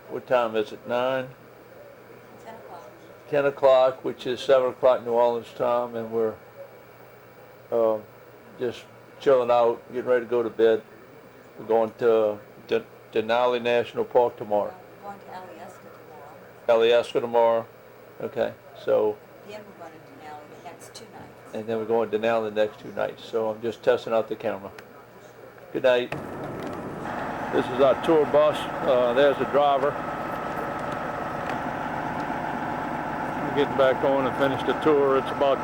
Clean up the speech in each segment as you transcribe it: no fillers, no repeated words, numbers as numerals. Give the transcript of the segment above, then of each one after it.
what time is it, 9? 10 o'clock. 10 o'clock, which is 7 o'clock New Orleans time, and we're just chilling out, getting ready to go to bed. We're going to Denali National Park tomorrow. We're going to Alyeska tomorrow. Alyeska tomorrow. Okay, so. Then we're going to Denali the next 2 nights. And then we're going to Denali the next 2 nights. So I'm just testing out the camera. Good night. This is our tour bus. There's the driver. We're getting back on and finish the tour. It's about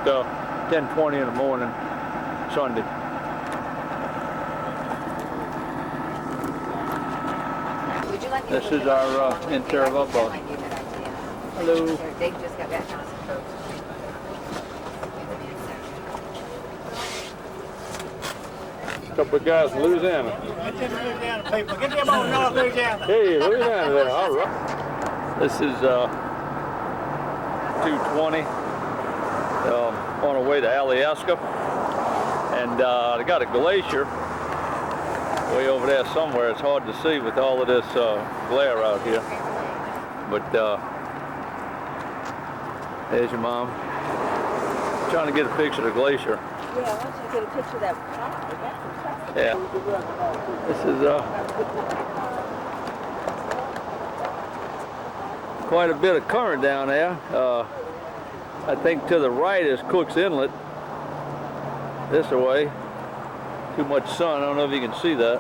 10:20 in the morning, Sunday. Would you like This is our interior of our bus. Hello. They just got back on the coast. Couple of guys from Louisiana. Get them Louisiana people. Get them on North Louisiana. Hey, Louisiana there. All right. This is 2:20 on our way to Alyeska, and I got a glacier way over there somewhere. It's hard to see with all of this glare out here, but there's your mom. Trying to get a picture of the glacier. Yeah, I want you to get a picture of that pie. That's impressive. Yeah. This is quite a bit of current down there. I think to the right is Cook's Inlet. This way. Too much sun. I don't know if you can see that.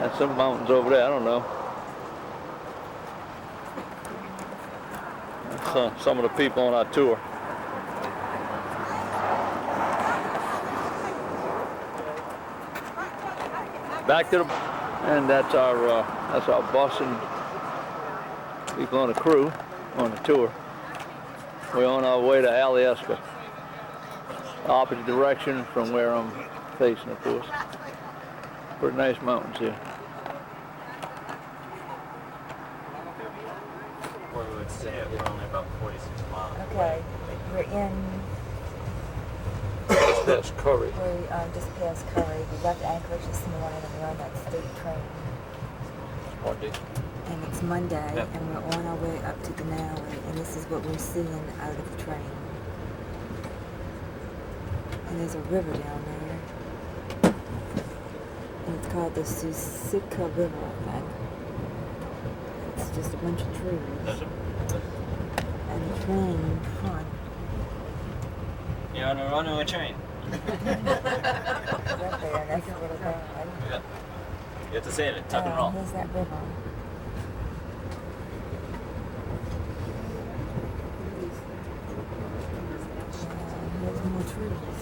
And some mountains over there. I don't know. That's some of the people on our tour. Back to the, and that's our bus and people on the crew on the tour. We're on our way to Alyeska, opposite direction from where I'm facing, of course. Pretty nice mountains here. We're only about 46 miles. Okay, we're in. That's Curry. We just passed Curry. We left Anchorage this morning and we're on that state train. Monday. And it's Monday, Yep. and we're on our way up to Denali, and this is what we're seeing out of the train. And there's a river down there. And it's called the Susika River, I think. It's just a bunch of trees. And the train in front. You're on a train. Right there, and that's a little guy. Yeah. You have to say it, tuck and roll. Here's that river. There's more trees.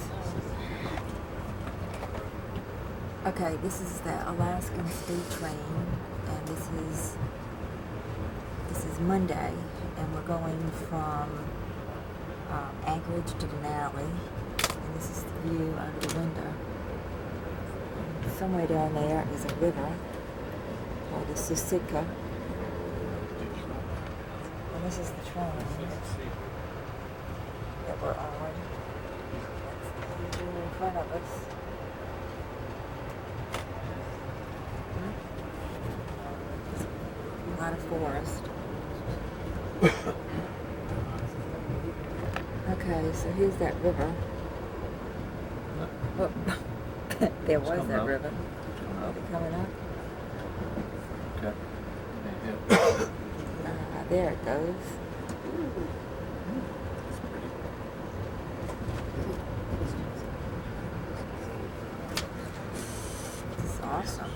Okay, this is the Alaskan State Train, and this is Monday, and we're going from Anchorage to Denali, and this is the view out of the window. And somewhere down there is a river called the Susika, and this is the train that we're on. That's the view in front of us. A lot of forest. Okay, so here's that river. Oh, there was coming that up. river. Is it coming up? Okay. There it goes. This is awesome.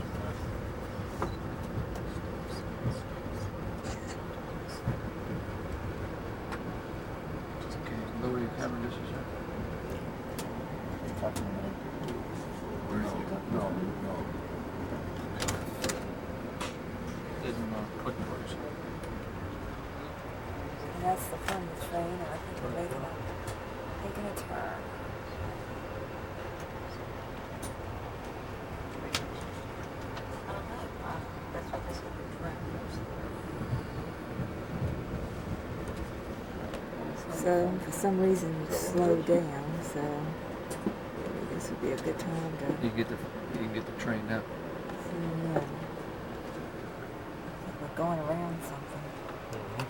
Okay, lower your camera just a second. No. Didn't click words. And that's the front of the train, and I think we're making a turn. That's what this is. So for some reason it slowed down, so this will would be a good time to You can get the train now. zoom in. I think we're going around something.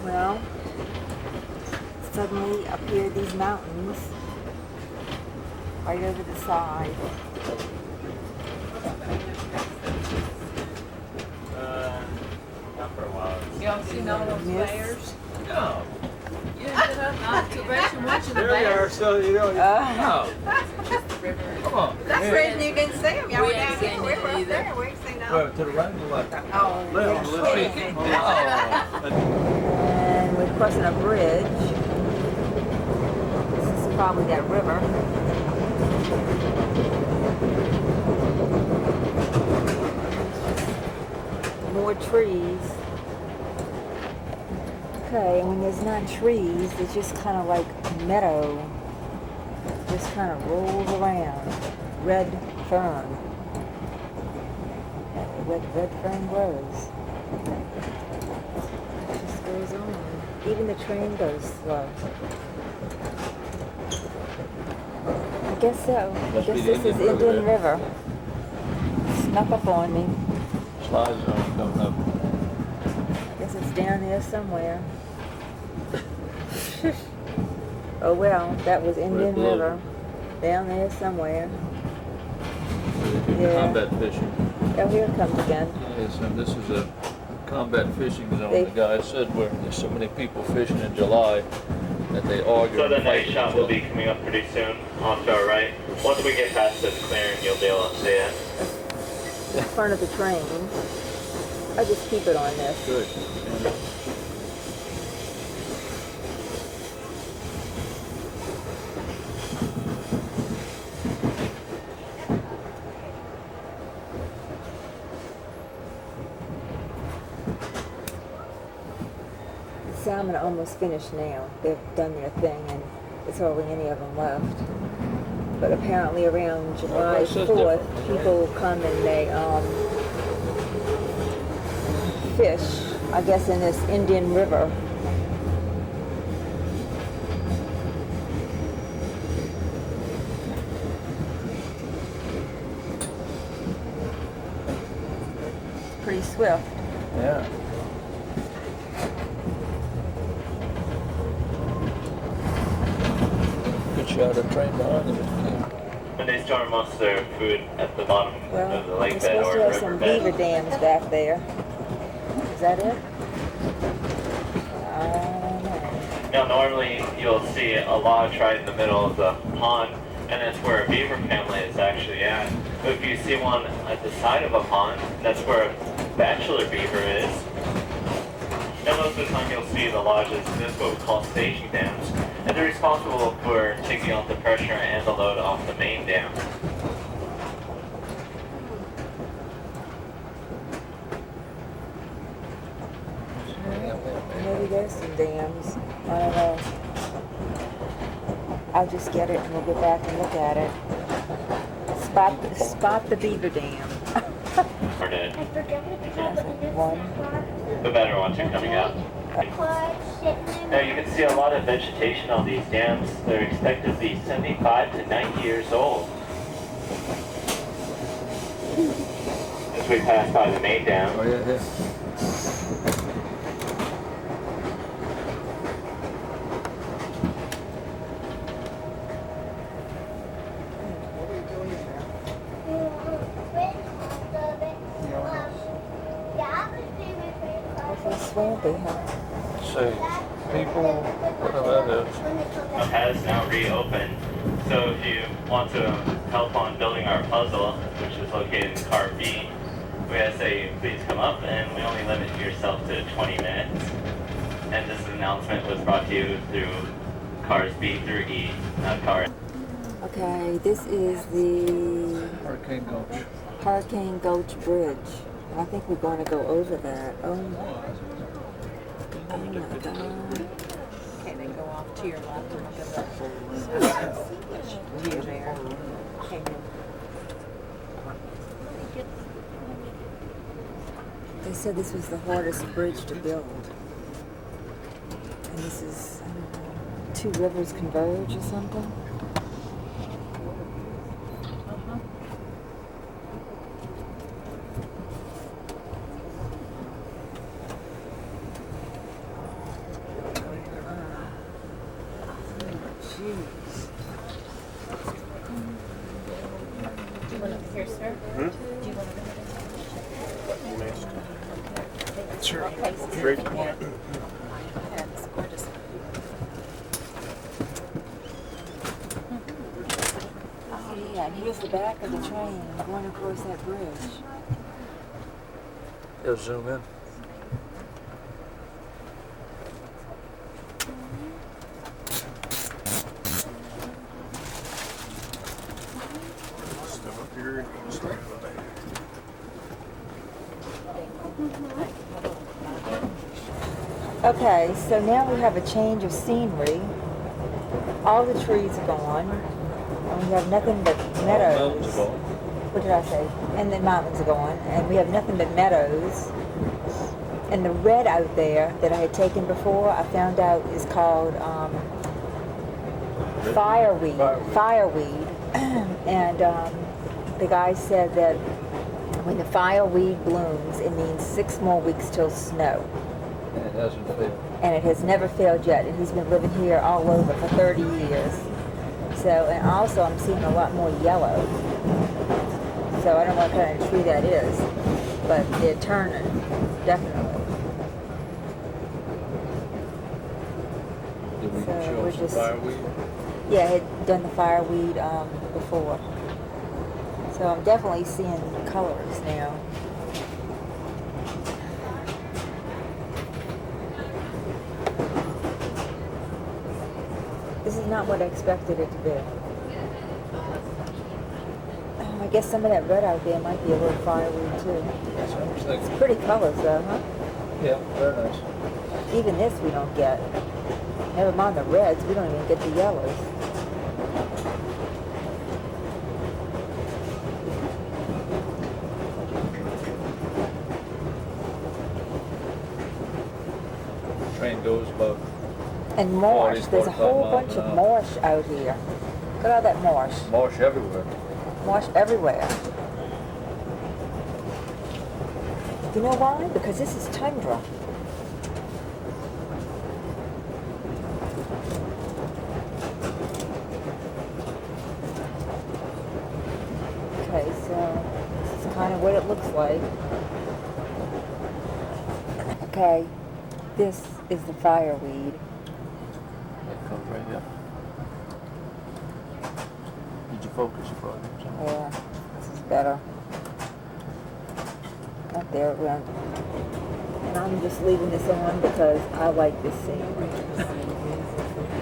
Well, suddenly appeared these mountains right over the side. Not for a while. Y'all seen all those Yes. bears? No. You didn't get up observation watching the There we are, bears? so you know. Uh, Come on. That's the reason you didn't see them. Y'all We were ain't down here. seen We it were up either. there. We ain't seen them. Well, to the right and the left. Oh, Left, yeah. left. and we're crossing a bridge. This is probably that river. More trees. Okay, and when there's not trees, it's just kind of like meadow. Just kind of rolls around. Red fern. Red fern grows. It just goes on. Even the train goes slow. I guess so. I Must guess be the this is Indian River Indian River. Snuck up on me. Slide zone coming up. Guess it's down there somewhere. Oh well, that was Indian below. River. Down there somewhere. Yeah. Combat fishing. Oh, here it comes again. Yes, and this is a combat fishing zone. They- The guy said where there's so many people fishing in July that they argue. So the and night fight shot each will other. be coming up pretty soon, off to our right. Once we get past this clearing, you'll be able to see it. In front of the train. I just keep it on this. Good. Yeah. The salmon are almost finished now. They've done their thing and it's hardly any of them left. But apparently around July Everybody says 4th, different, right? people come and they fish, I guess in this Indian River. Pretty swift. Yeah. Good shot of train behind him. When they store most of their food at the bottom Well, of the we're lake bed supposed or to have some riverbed. beaver dams back there. Is that it? I don't know. Now, normally you'll see a lodge right in the middle of the pond, and that's where a beaver family is actually at. But if you see one at the side of a pond, that's where a bachelor beaver is. And most of the time you'll see the lodges, and that's what we call staging dams. And they're responsible for taking off the pressure and the load off the main dam. Maybe there's some dams. I don't know. I'll just get it and we'll get back and look at it. Spot the beaver dam. Or did That's one. the better ones are coming out. Now you can see a lot of vegetation on these dams. They're expected to be 75 to 90 years old. As we pass by the main dam, Oh yeah, yeah. Awfully swampy, huh? Say, people, whatever that is. has now reopened. So if you want to help on building our puzzle, which is located in car B, we ask that you please come up, and we only limit yourself to 20 minutes. And this announcement was brought to you through cars B through E, not car. Okay, this is the Hurricane Gulch. Hurricane Gulch Bridge. And I think we're going to go over that. Oh my God. Okay, they go off too. to your left and look at the view there. Okay. They said this was the hardest bridge to build. And this is, I don't know, two rivers converge or something? Jeez. Do you want to here, sir? Do you want to Sure. Okay, so Great. yeah. It's gorgeous. Oh yeah, and here's the back of the train going across that bridge. It'll zoom in. Step up here. Step up there. Okay, so now we have a change of scenery. All the trees are gone, and we have nothing but meadows. What did I say? And the mountains are gone, and we have nothing but meadows. And the red out there that I had taken before, I found out is called fireweed. Fireweed. And the guy said that when the fireweed blooms, it means 6 more weeks till snow. And it hasn't failed. And it has never failed yet. And he's been living here all over for 30 years. So, and also I'm seeing a lot more yellow. So I don't know what kind of tree that is, but they're turning, definitely. Did we So show we're some just- fireweed? Yeah, I had done the fireweed before. So I'm definitely seeing colors now. This is not what I expected it to be. I guess some of that red out there might be a little fireweed too. That's what I was thinking. Pretty colors though, huh? Yeah, very nice. Even this we don't get. Never mind the reds, we don't even get the yellows. Train goes about And marsh, 40, there's a 45 whole miles bunch an of hour. marsh out here. Look at all that marsh. marsh everywhere. Marsh everywhere. You know why? Because this is tundra. Okay, so this is kind of what it looks like. Okay, this is the fireweed. It comes right here. Did you focus your project? Yeah, this is better. Not there, it went. And I'm just leaving this on because I like this scenery.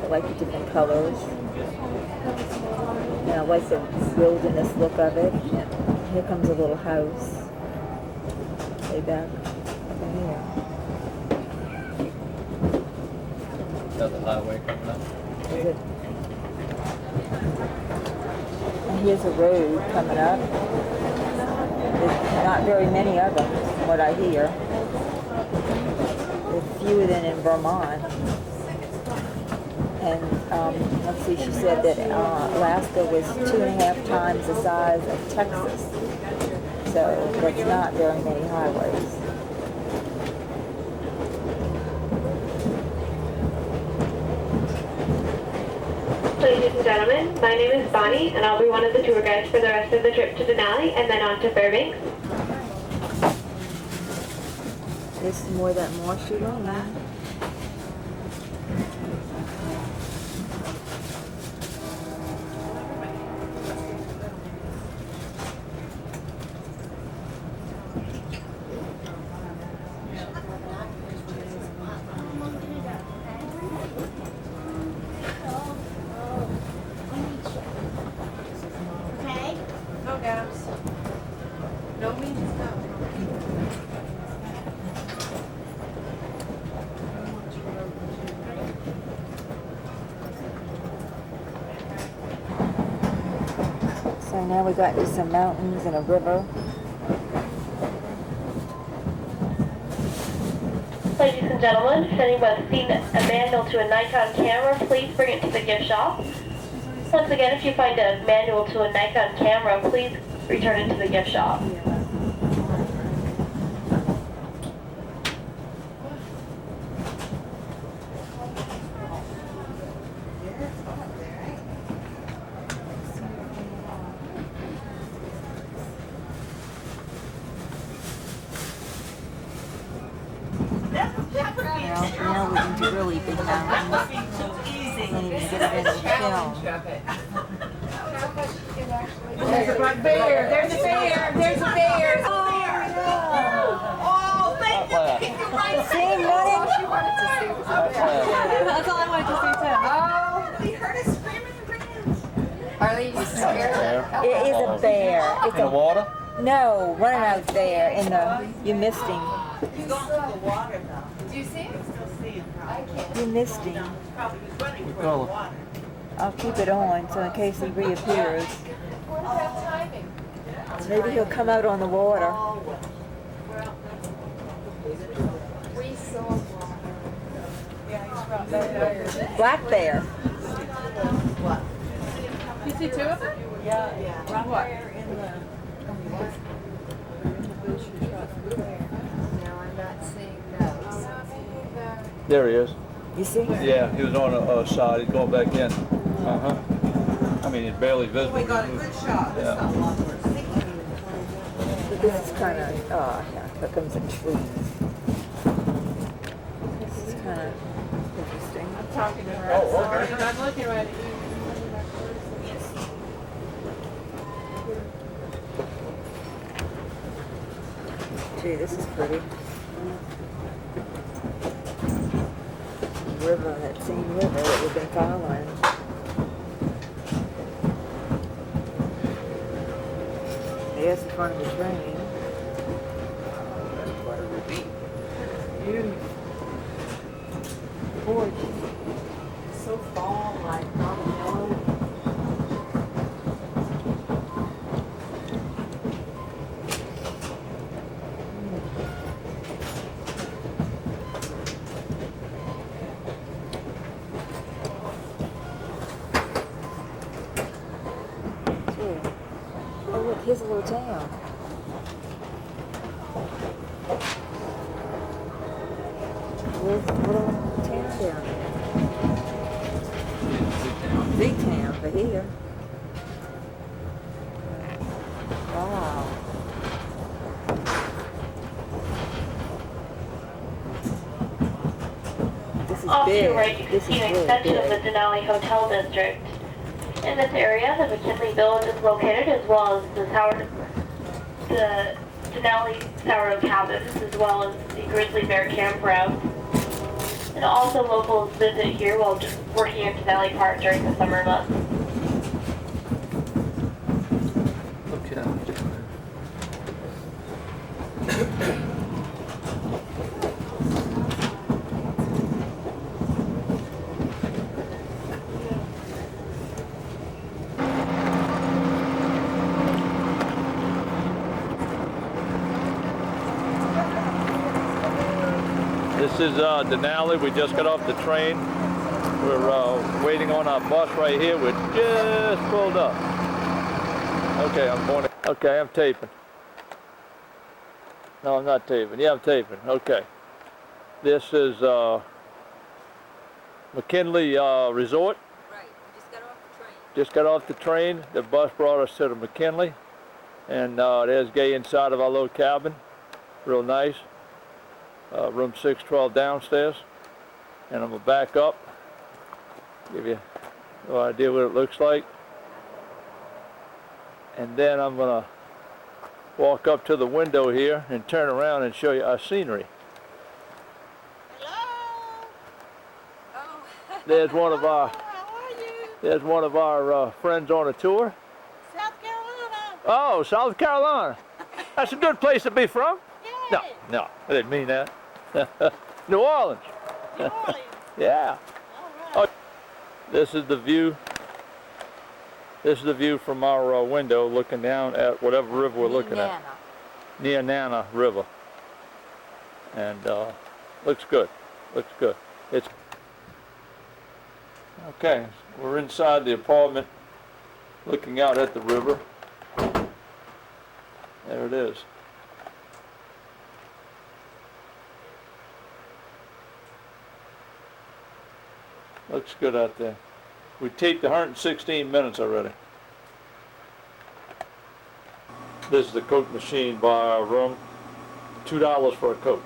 I like the different colors. And I like the wilderness look of it. And here comes a little house. Way back up in here. Another highway coming up. Is it? And here's a road coming up. There's not very many of them, from what I hear. There's fewer than in Vermont. And let's see, she said that Alaska was 2.5 times the size of Texas. So that's not very many highways. Ladies and gentlemen, my name is Bonnie, and I'll be one of the tour guides for the rest of the trip to Denali and then on to Fairbanks. There's some more of that marshy land. No gaps. No means no. Okay, now we got into some mountains and a river. Ladies and gentlemen, if anyone has seen a manual to a Nikon camera, please bring it to the gift shop. Once again, if you find a manual to a Nikon camera, please return it to the gift shop. Now we're into really big mountains. Can't even get it in the film. There's a black bear. There's a bear. There's a bear. Oh, thank you. See, Money? That's all I wanted to say too. Oh, we heard us screaming and grinning. Harley, you scared? It is a bear. It's In the a water? no, running out there in the. You missed him. He's going through the water though. Do you see him? Still see him. You missed him. Probably was running for the Color. water. I'll keep it on so in case he reappears. Maybe he'll come out on the water. We saw yeah, Black bear. What? You see two of them? Yeah. What? No, I'm not seeing those. There he is. You see? Yeah, he was on the side. He's going back in. I mean, he's barely visible. We got a good shot. That's Yeah. not long worth. This is kind of, oh yeah, here comes the trees. This is kind of interesting. I'm talking to her outside, and I'm looking right at you. Gee, this is pretty. River, that same river that we've been following. There's the front of the train. Beautiful. Gorgeous. So fall, like all yellow. Oh look, here's a little town. Where's the little town down there? Big town for here. Wow. This is Off to big. your right, you can This see is an really extension of big. the Denali Hotel District. In this area, the McKinley Village is located, as well as the Denali Sourdough Cabins, as well as the Grizzly Bear Campground. And also locals visit here while working in Denali Park during the summer months. Okay. This is Denali. We just got off the train. We're waiting on our bus right here. We're just pulled up. Okay, I'm going. Okay, I'm taping. No, I'm not taping. Yeah, I'm taping. Okay. This is McKinley Resort. Right, just got off the train. Just got off the train. The bus brought us to the McKinley. And there's Gay inside of our little cabin. Real nice. Room 612 downstairs. And I'm going to back up. Give you no idea what it looks like. And then I'm going to walk up to the window here and turn around and show you our scenery. Hello. Oh. There's one of our How are you? There's one of our friends on a tour. South Carolina. Oh, South Carolina. That's a good place to be from. Yay. No, I didn't mean that. New Orleans. New Orleans. Yeah. All right. This is the view This is the view from our window looking down at whatever river we're looking at. Nenana River. And looks good. Looks good. It's okay. We're inside the apartment looking out at the river. There it is. Looks good out there. We taped 116 minutes already. This is the Coke machine by our room. $2 for a Coke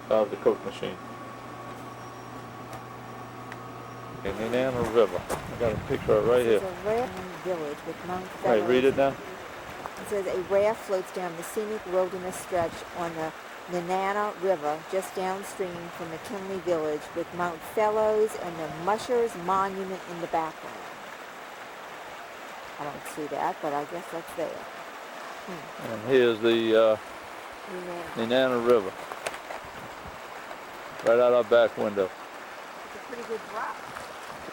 out of the Coke machine. In Nenana River. I got a picture of it right here. It's a rare village with Mount All right, read it now. It says a raft floats down the scenic wilderness stretch on the Nenana River just downstream from McKinley Village with Mount Fellows and the Mushers Monument in the background. I don't see that, but I guess that's there. And here's the Nenana River. Right out our back window. It's a pretty good drop.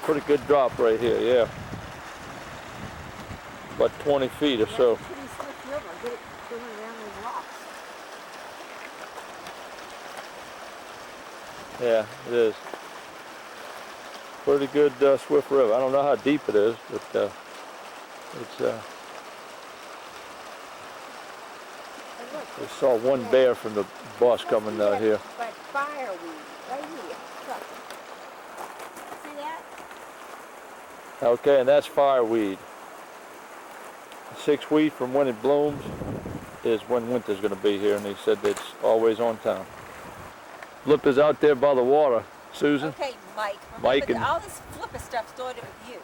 Pretty good drop right here, yeah. About 20 feet or so. That's a pretty swift river. Get it going around those rocks. Yeah, it is. Pretty good swift river. I don't know how deep it is, but it's. We saw one bear from the bus coming here. But fireweed, right here. Look. See that? Okay, and that's fireweed. 6 weeks from when it blooms is when winter's going to be here, and he said it's always on time. Flip is out there by the water, Susan. Okay, Mike. Mike and all this flipper stuff started with you.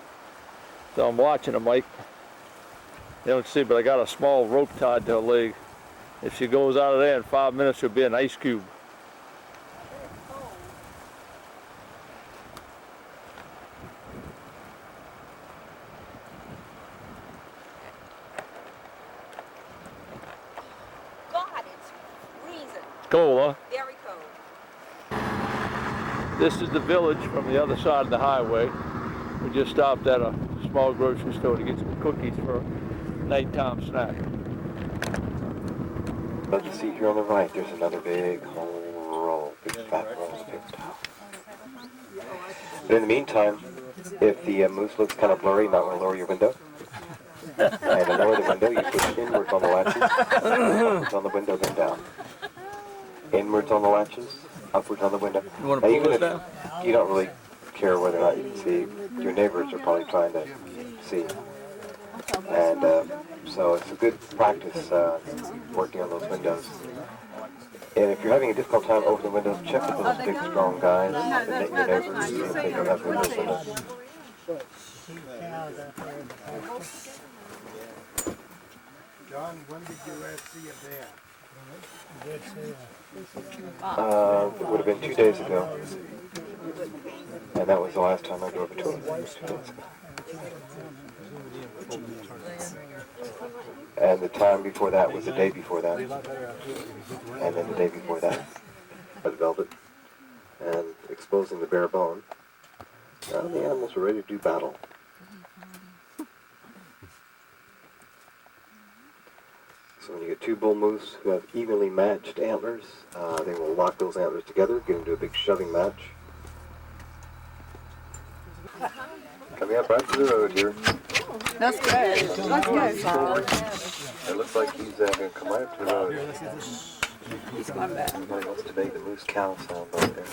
so I'm watching her, Mike. You don't see, but I got a small rope tied to her leg. If she goes out of there in 5 minutes, she'll be an ice cube. God, it's freezing. Cold, huh? Very cold. This is the village from the other side of the highway. We just stopped at a small grocery store to get some cookies for a nighttime snack. But you see here on the right, there's another big whole roll, big fat roll of paper towel. But in the meantime, if the moose looks kind of blurry, you might want to lower your window. And to lower the window, you push inwards on the latches, upwards on the window, then down. Inwards on the latches, upwards on the window. You want to pull this down? You don't really care whether or not you can see, your neighbors are probably trying to see. And so it's a good practice working on those windows. And if you're having a difficult time over the windows, check with those big, strong guys that your neighbors if they don't have windows in them. John, when did you last see a bear? It would have been 2 days ago. And that was the last time I drove a tour. 2 days ago. And the time before that was the day before that. And then the day before that, red velvet. And exposing the bare bone. Now the animals are ready to do battle. So when you get two bull moose who have evenly matched antlers, they will lock those antlers together, get into a big shoving match. Coming up right to the road here. That's good. Let's go. It looks like he's going to come right up to the road. He's going back. Everybody wants to make the moose cow sound right there.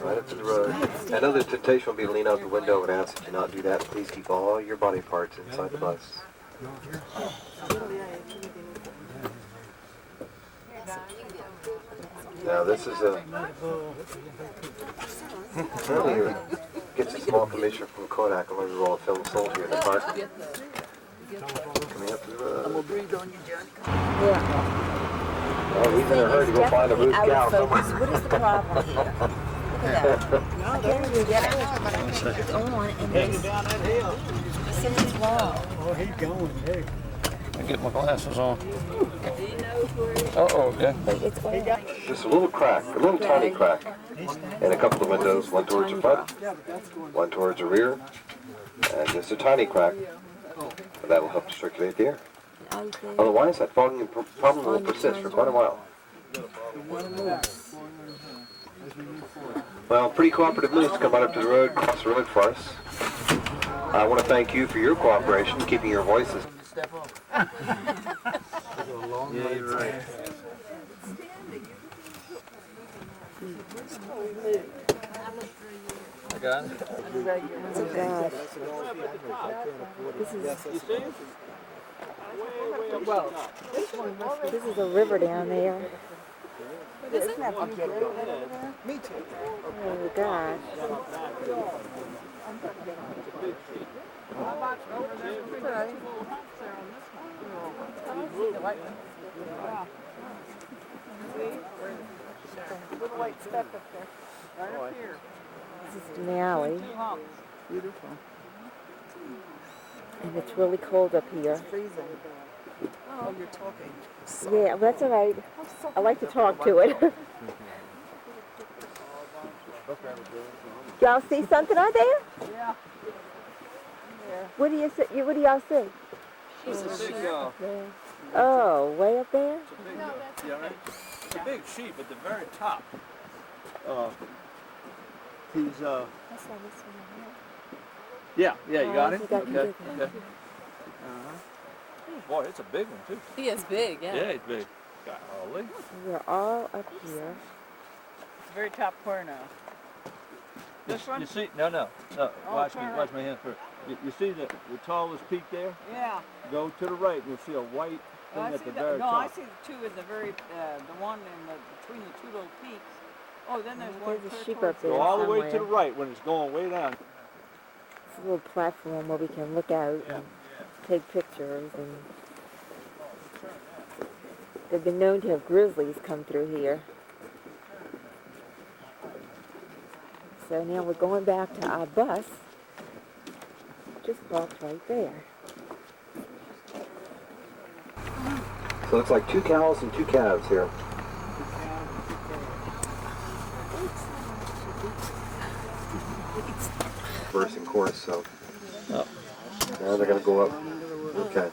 Right up to the road. I know the temptation will be to lean out the window and ask that you not do that. Please keep all your body parts inside the bus. Now this is a... Gets a small commission from Kodak on when we roll a film sold here in the park. Coming up to the road. I'm going to breathe on you, John. Yeah. Oh, he's in a hurry to go find a moose cow. What is the problem here? Look at that. I can't even get it. It's on and there's something's wrong. Oh, he's going, hey. I get my glasses on. Uh-oh, yeah. It's on. just a little crack, a little tiny crack, in a couple of windows, one towards the front, one towards the rear, and just a tiny crack. But that will help to circulate the air. Otherwise, that fogging problem will persist for quite a while. Well, pretty cooperative moose come right up to the road, cross the road for us. I want to thank you for your cooperation, keeping your voices. Yeah, you're right. I got it. Oh gosh. This is a river down there. Isn't that beautiful? Me too. Oh gosh. Little white speck up there. Right up here. This is Denali, Beautiful. and it's really cold up here. Freezing. Oh, you're talking. Yeah, that's all right. I like to talk to it. Y'all see something out there? Yeah. What do you see? What do y'all see? It's a big, Oh, way up there? it's a big sheep at the very top. He's yeah, you got it. You got it. Okay. Boy, it's a big one too. He is big, yeah. Yeah, he's big. Golly. We're all up here. It's the very top corner. This one? You see? No. Oh, Watch turn my hand first. You see the tallest peak there? Yeah. Go to the right, and you'll see a white thing I at see the that. very No, top. I see the two in the very, the one in the, between the two little peaks. Oh, then there's one. There's a clear sheep towards up there Go all the way to the somewhere. right when it's going way down. It's a little platform where we can look out and take pictures. And they've been known to have grizzlies come through here. So now we're going back to our bus. Just parked right there. So it looks like 2 cows and 2 calves here. Verse and chorus, so now they're going to go up. Okay.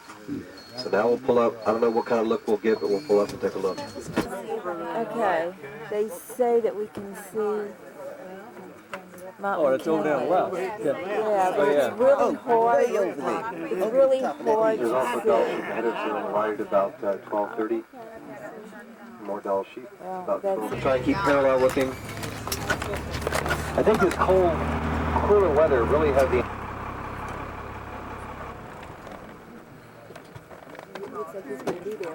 So now we'll pull up. I don't know what kind of look we'll get, but we'll pull up and take a look. Okay. They say that we can see Mount Oh, that's over there on the left. Yeah, but it's really hard. It's really hard There's also to Dall see. sheep ahead of us right about 12:30. More Dall sheep. About that's- we'll try and keep parallel with him. I think this cold, cooler weather really has the. Looks like he's going to be there.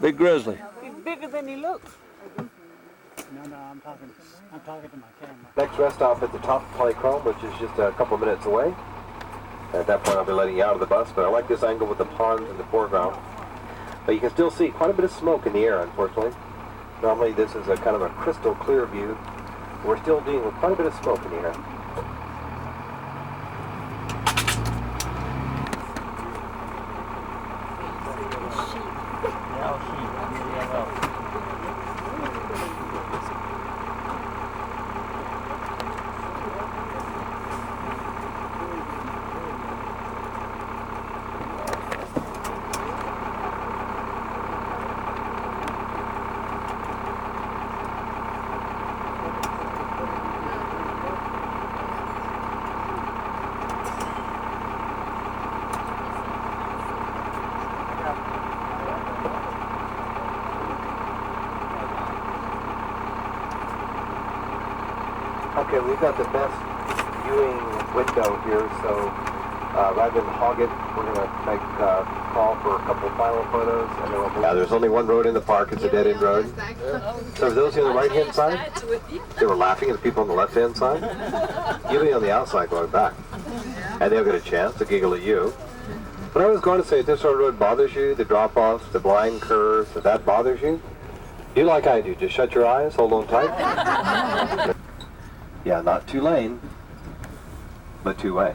Big grizzly. He's bigger than he looks. No, I'm talking to my camera. Next rest stop at the top of Polychrome, which is just a couple minutes away. At that point, I'll be letting you out of the bus, but I like this angle with the ponds in the foreground. But you can still see quite a bit of smoke in the air, unfortunately. Normally, this is a kind of a crystal clear view. We're still dealing with quite a bit of smoke in the air. Okay, we've got the best viewing window here, so rather than hog it, we're going to make a call for a couple final photos. And then we'll... Yeah, there's only one road in the park. It's a dead-end road. So for those on the right-hand side, they were laughing at the people on the left-hand side. You'll be on the outside going back. And they'll get a chance to giggle at you. But I was going to say, if this sort of road bothers you, the drop-offs, the blind curves, if that bothers you, do like I do. Just shut your eyes, hold on tight. Yeah, not 2-lane, but 2-way.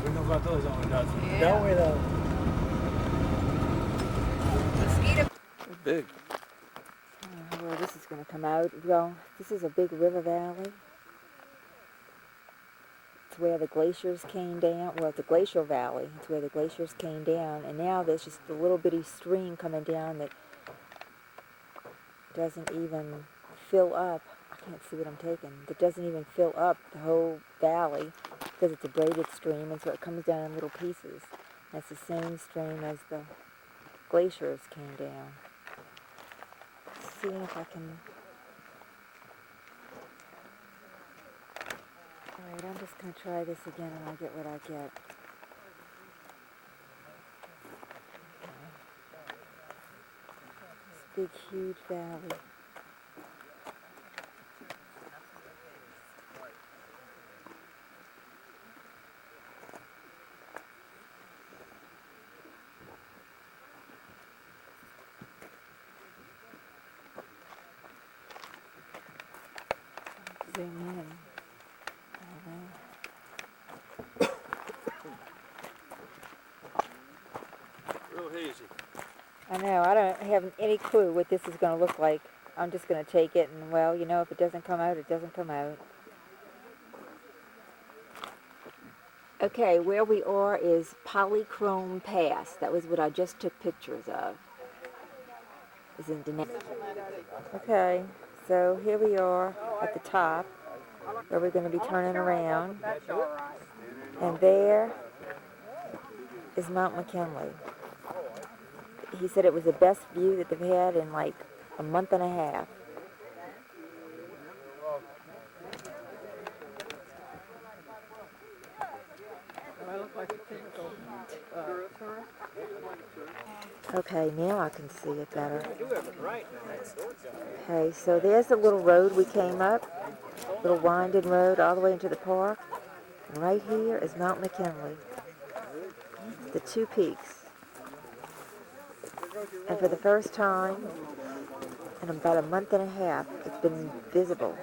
We know about those on the dozen. Don't we though? big. I don't know where this is going to come out. Well, this is a big river valley. It's where the glaciers came down. Well, it's a glacial valley. It's where the glaciers came down. And now there's just a little bitty stream coming down that doesn't even fill up. I can't see what I'm taking. That doesn't even fill up the whole valley because it's a braided stream, and so it comes down in little pieces. That's the same stream as the glaciers came down. Seeing if I can. Alright, I'm just going to try this again and I'll get what I get. This big, huge valley. Zoom in. Real hazy. I know, I don't have any clue what this is going to look like. I'm just going to take it and, well, you know, if it doesn't come out, it doesn't come out. Okay, where we are is Polychrome Pass. That was what I just took pictures of. Is in Denali. Okay, so here we are at the top where we're going to be turning around. And there is Mount McKinley. He said it was the best view that they've had in like a month and a half. Okay, now I can see it better. Okay, so there's the little road we came up, little winding road all the way into the park. And right here is Mount McKinley, the two peaks. And for the first time in about a month and a half, it's been visible.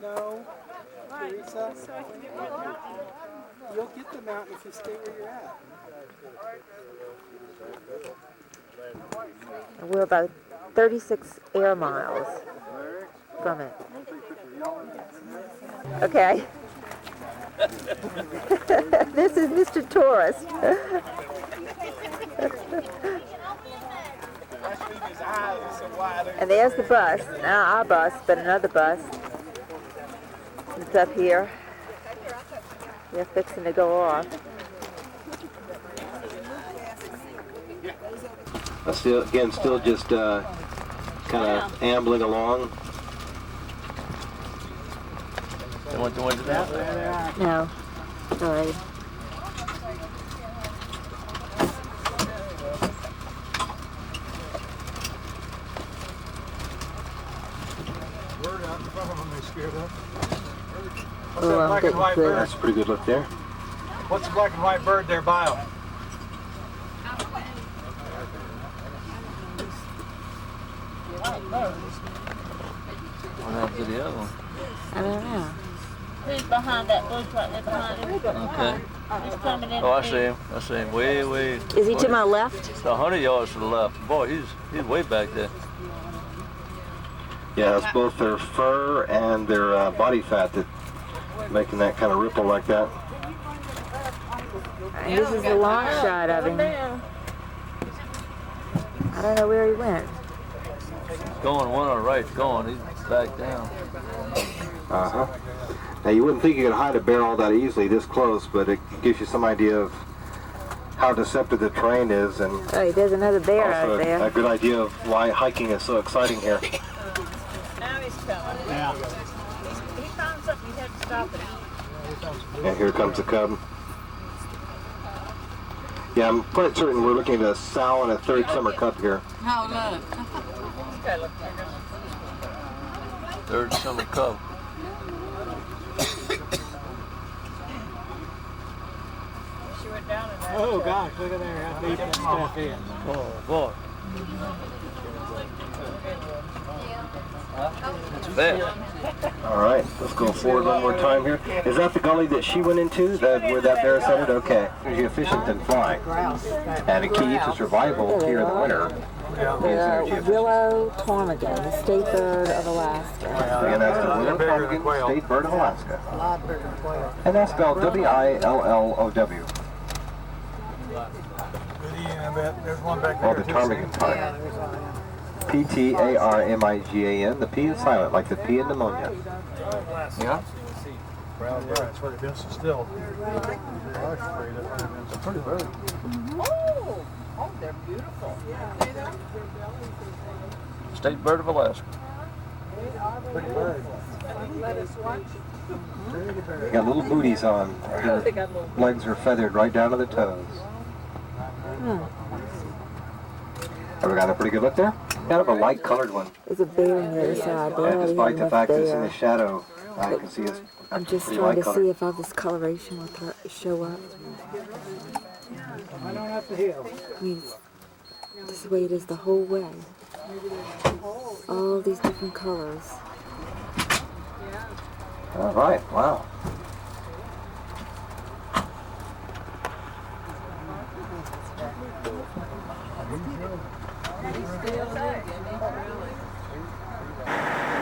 No, Teresa, you'll get the mountain if you stay where you're at. And we're about 36 air miles from it. Okay. This is Mr. Tourist. And there's the bus. Not our bus, but another bus. It's up here. They're fixing to go off. Still just kind of ambling along. You want to do that? No. Sorry. Word out in front of them, they scared up. What's Oh, that I'm black and getting white clear. bird? That's a pretty good look there. What's the black and white bird there, Bio? What happened to the other one? I don't know. He's behind that bush right there behind him. Okay. He's coming in. Oh, I see him. I see him. Way. Is he to my left? It's 100 yards to the left. Boy, he's way back there. Yeah, it's both their fur and their body fat that making that kind of ripple like that. And this is the long shot of him. I don't know where he went. Going one on the right, going. He's back down. Uh-huh. Now, you wouldn't think you could hide a bear all that easily this close, but it gives you some idea of how deceptive the terrain is, and Oh, there's another bear out also a there. good idea of why hiking is so exciting here. Now he's coming. Yeah. He found something, he had to stop it. And here comes the cub. Yeah, I'm quite certain we're looking at a sow and a third summer cub here. Oh, look. Third summer cub. She went down in there. Oh gosh, look at there, how deep that stuff is. Oh, boy. That's bad. All right, let's go forward one more time here. Is that the gully that she went into, where that bear is headed? Okay. There's you efficient than fly. And a key to survival here in the winter The willow ptarmigan, the state bird of Alaska. Again, that's the willow ptarmigan, state bird of Alaska. And that's spelled W-I-L-L-O-W. There's one back Or there. the ptarmigan type. P-T-A-R-M-I-G-A-N. The P is silent, like the P in pneumonia. Yeah? Brown grass, where they've been so still. It's a pretty bird. Oh, they're beautiful. State bird of Alaska. Pretty bird. Let us watch. They got little booties on. Their legs are feathered right down to the toes. Have we got a pretty good look there? Kind of a light colored one. There's a bear on the other side. They Yeah, already despite have the enough fact that it's in there. the shadow, I can see it's I'm just pretty trying light to colored. see if all this coloration will show up. I don't have to heal. I mean, this is the way it is the whole way. All these different colors. All right, wow.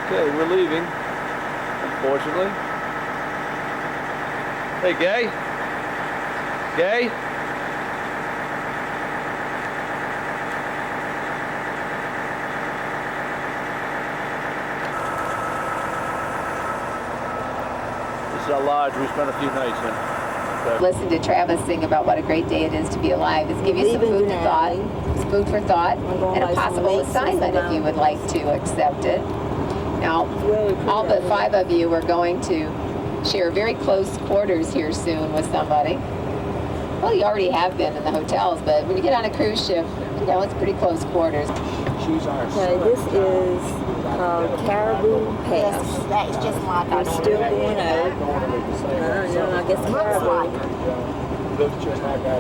Okay, we're leaving, unfortunately. Hey, Gay? Gay? This is our lodge. We spent a few nights in. So, Listen to Travis sing about what a great day it is to be alive. It's give you some Leaving food for thought. Denali. It's food for thought going and a by some possible lakes assignment if you would like to accept it. Now, all but 5 of you are going to share very close quarters here soon with somebody. Well, you already have been in the hotels, but when you get on a cruise ship, you know, it's pretty close quarters. Okay, this is called Caribou Pass. That's just like They're still going out. I guess Caribou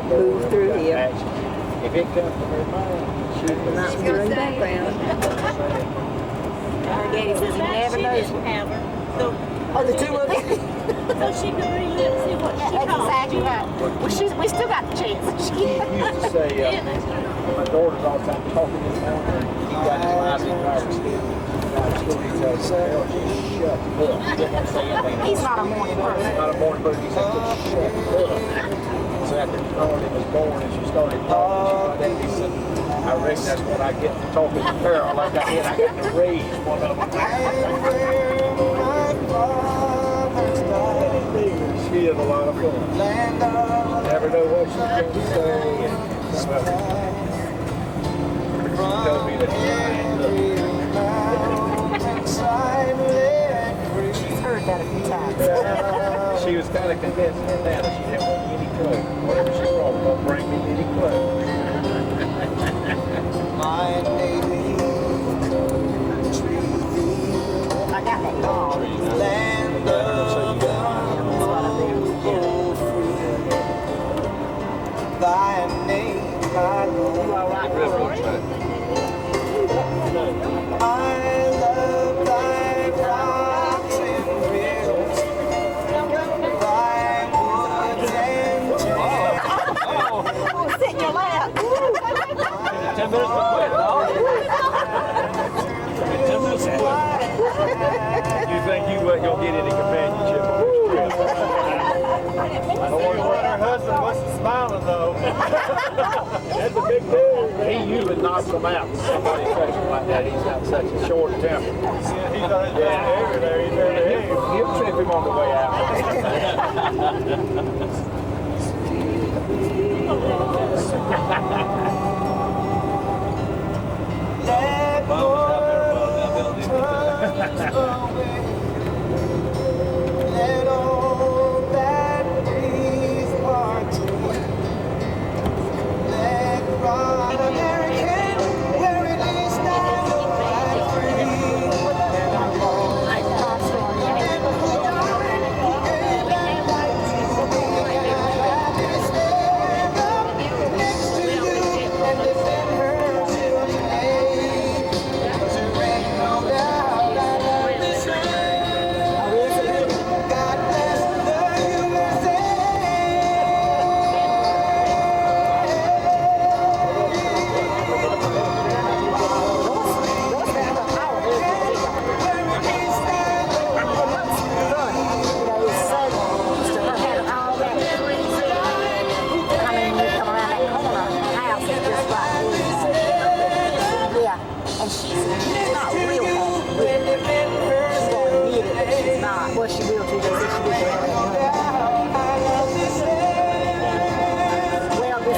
move through here. If it comes from her mind, Mountains are in the background. Our daddy says he never knows. Oh, the two of them? So she could relive, see what she That's called exactly you. right. Well, we still got the chance. he used to say, my daughter's all the time talking this morning. He got his eyes in ours. He tells Sarah, just shut up. He didn't want to say anything. He's not a morning person. He's not a morning person. He said, just shut up. So after Carly was born and she started talking, he said, I reckon that's what I get for talking to Carol like I did. I got to raise one of them. She is a lot of fun. Never know what she's going to say. She told me that She's heard that a few times. she was kind of convinced in that she didn't want any clue. Whatever she brought, don't bring me any clue. I got that dog. Sit in your lap. 10 minutes to quit, dog. 10 minutes to quit. You think you wasn't going to get any companionship on this trip? Don't worry about her husband wasn't smiling though. That's a big deal. He usually knocks them out. Somebody says him like that. He's got such a short temper. Yeah, he'll trip him on the way out. Well, she will too. They said she would go ahead and do it. Well, this is the land that was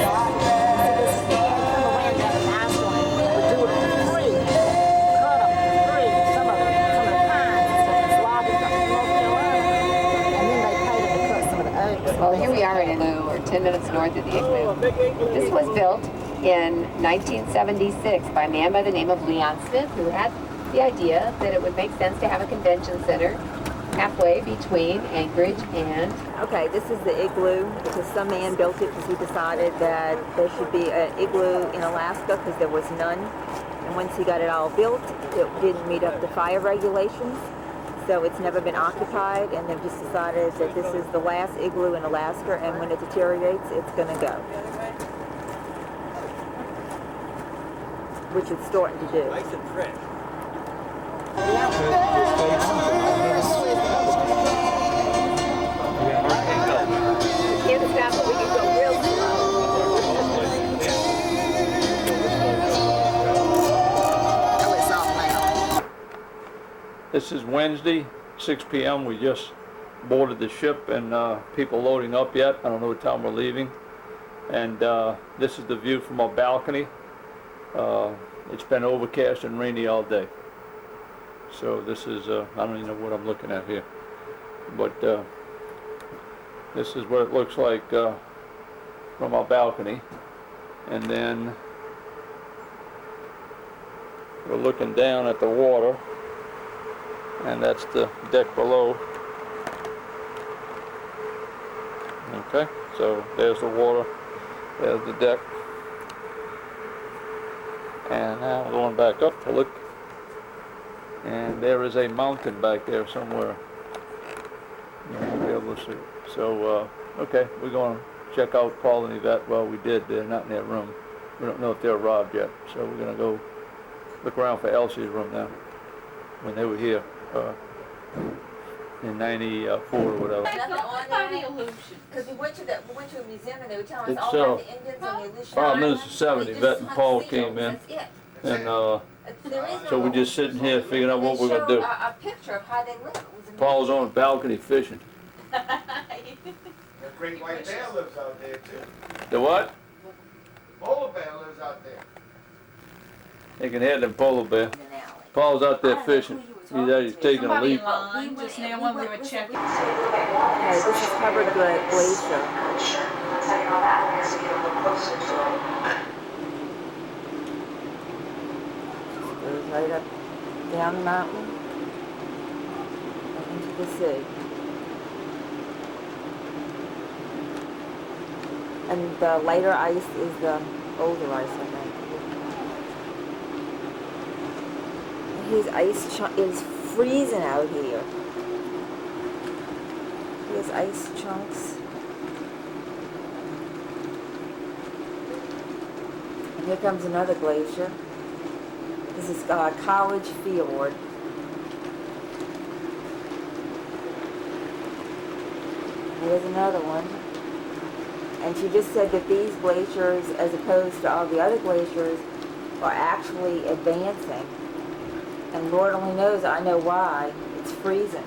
asked on it. Would do it for free. Cut them for free. Some of the pines and stuff. It's logging from North Carolina. And then they paid them to cut some of the oaks. Well, here we are in Igloo. We're 10 minutes north of the Igloo. This was built in 1976 by a man by the name of Leon Smith, who had the idea that it would make sense to have a convention center halfway between Anchorage and... Okay, this is the igloo because some man built it because he decided that there should be an igloo in Alaska because there was none. And once he got it all built, it didn't meet up to fire regulations. So it's never been occupied, and they've just decided that this is the last igloo in Alaska, and when it deteriorates, it's going to go. Which it's starting to do. Nice and fresh. We can't stop, but we can go real slow. Oh, it's all loud. This is Wednesday, 6 p.m. We just boarded the ship and people loading up yet. I don't know what time we're leaving. And this is the view from our balcony. It's been overcast and rainy all day. So this is, I don't even know what I'm looking at here. But this is what it looks like from our balcony. And then we're looking down at the water. And that's the deck below. Okay, so there's the water, there's the deck. And now we're going back up to look. And there is a mountain back there somewhere. You won't be able to see. So, okay, we're going to check out Paul and Yvette. Well, we did. They're not in their room. We don't know if they're arrived yet. So we're going to go look around for Elsie's room now. When they were here in 94 or whatever. Because we went to a museum and they were telling It's, us all about the Indians and the Aleutian Problem is, Islands. the 70, Yvette and Paul came in. That's it. And There is so we're just sitting here figuring out what we're going to do. a picture of how they live. It was amazing. Paul's on the balcony fishing. The great white bear lives out there too. The what? Polar bear lives out there. They can hear them polar bear. Paul's out there fishing. He's taking a leap. Just now when we were checking. Okay, this is covered glacier. Goes right up down the mountain and into the sea. And the lighter ice is the older ice, I think. His ice is freezing out here. His ice chunks. And here comes another glacier. This is College Fjord. Here's another one. And she just said that these glaciers, as opposed to all the other glaciers, are actually advancing. And Lord only knows, I know why. It's freezing.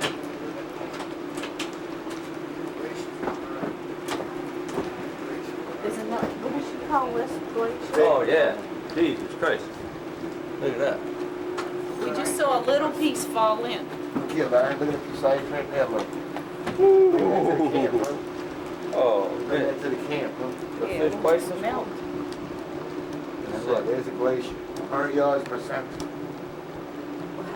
Isn't that, what did she call this glacier? Oh, yeah. Jesus Christ. Look at that. We just saw a little piece fall in. Yeah, Larry, look at the side right there, look. Oh, Right man. into the camp, huh? The fish bites us? Melt. And look, there's a glacier. 100 yards per century.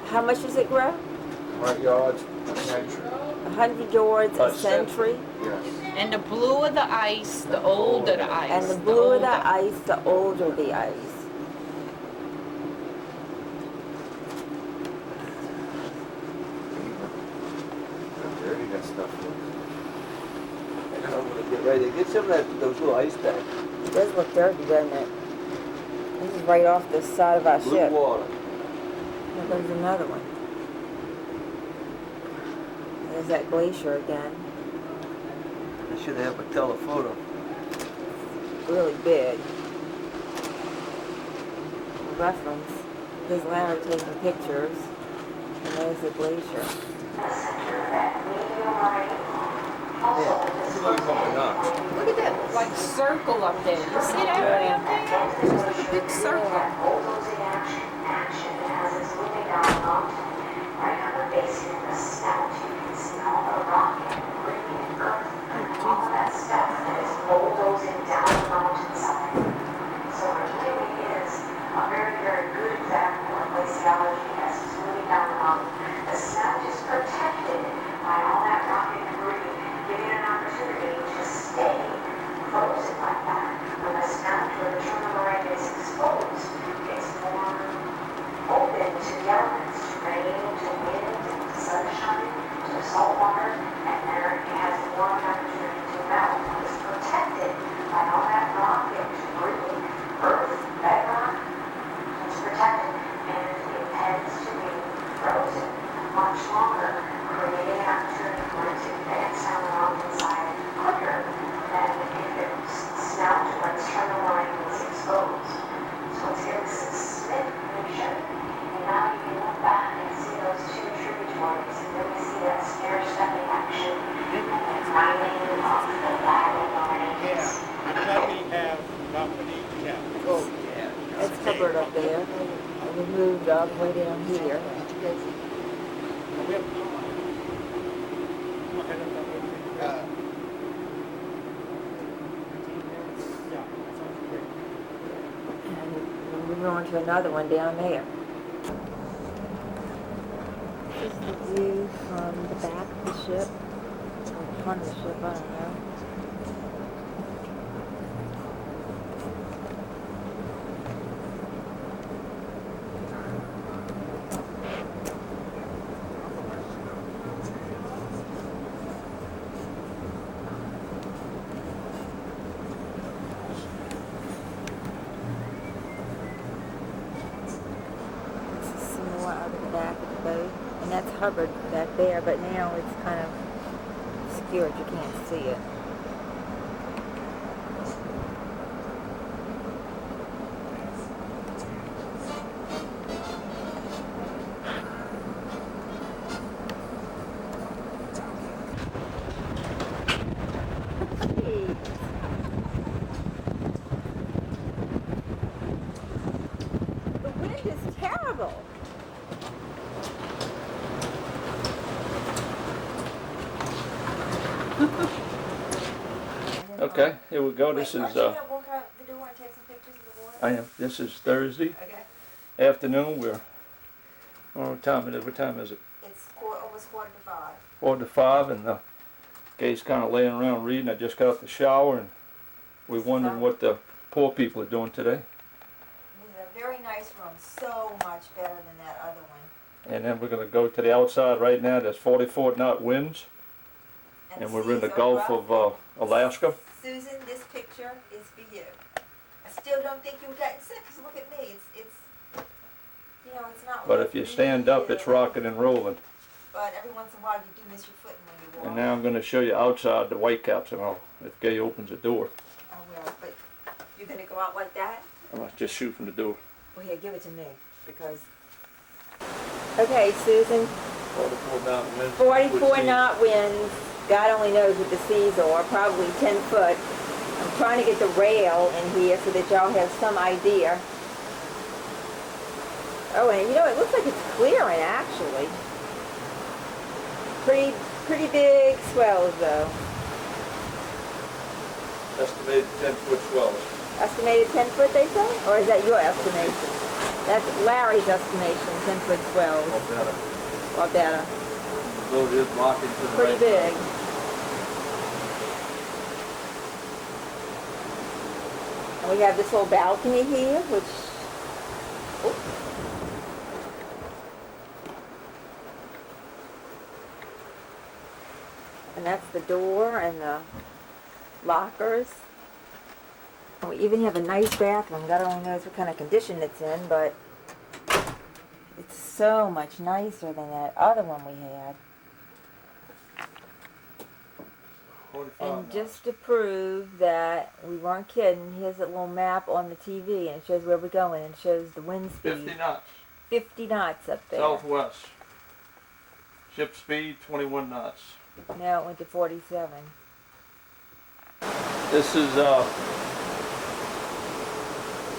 How much does it grow? 100 yards per century. 100 yards a A century. century. Yes. And the bluer the ice, the older the ice. And the bluer the older. ice, the older the ice. How dirty that stuff looks. I'm gonna get ready. Get some of that, those little ice bags. It does look dirty, doesn't it? This is right off the side of our Blue ship. water. Here comes another one. There's that glacier again. I should have a telephoto. Really big. Reference. Here's Larry taking pictures. And there's the glacier. big circle up there. You see that way up there? It's just like a big circle. Bulldozing down the mountainside. So what he really is a very, very good example of glaciology as it's moving down the mountain. The snout is protected by all that rock and debris, giving it an opportunity to stay frozen like that. When the snout or the terminal moraine is exposed, it's more open to the elements, to rain, to wind, to sunshine, to salt water, and there it has more of an opportunity to melt. It's protected by all that rock and debris, earth, bedrock. It's protected, and it tends to be frozen much longer, creating an opportunity for it to advance down the mountainside quicker than if its snout or its terminal moraine was exposed. So it's here to submit motion, and now you can look back and see those two tributaries, and then we see that stair-stepping action, and it's rising off the lateral moraines. Let me have company count. Oh, it's covered up there. And we moved all the way down here. And we're moving on to another one down there. This is the view from the back of the ship, or front of the ship, I don't know. Out of the back of the boat, and that's Hubbard back there, but now it's kind of obscured, you can't see it. The wind is terrible. Okay, here we go. This is I am. This is Thursday afternoon. We're what time it is? What time is it? It's almost 4:45. 4:05, and the guy's kind of laying around reading. I just got out the shower, and we're wondering what the poor people are doing today. This is a very nice room, so much better than that other one. And then we're going to go to the outside right now. There's 44 knot winds, and we're in the Gulf of Alaska. Susan, this picture is for you. I still don't think you're getting sick, because look at me. It's you know, it's not. But if you stand up, it's rocking and rolling. But every once in a while, you do miss your footing when you walk. And now I'm going to show you outside the Whitecaps and all. If Gay opens the door, I will, but you're going to go out like that? I'm going to just shoot from the door. Well, here, give it to me, because... Okay, Susan. 44 knot winds. 44 knot winds. God only knows what the seas are, probably 10 foot. I'm trying to get the rail in here so that y'all have some idea. Oh, and you know, it looks like it's clearing, actually. Pretty big swells, though. Estimated 10-foot swells. Estimated 10 foot, they say? Or is that your estimation? That's Larry's estimation, 10 foot swells. Or better. Or better. So it is rocking to the Pretty right big. side. And we have this little balcony here, which... Oh. And that's the door and the lockers. And we even have a nice bathroom. God only knows what kind of condition it's in, but it's so much nicer than that other one we had. And just to prove that we weren't kidding, here's a little map on the TV, and it shows where we're going, and it shows the wind speed. 50 knots. 50 knots up there. Southwest. Ship speed 21 knots. Now it went to 47. This is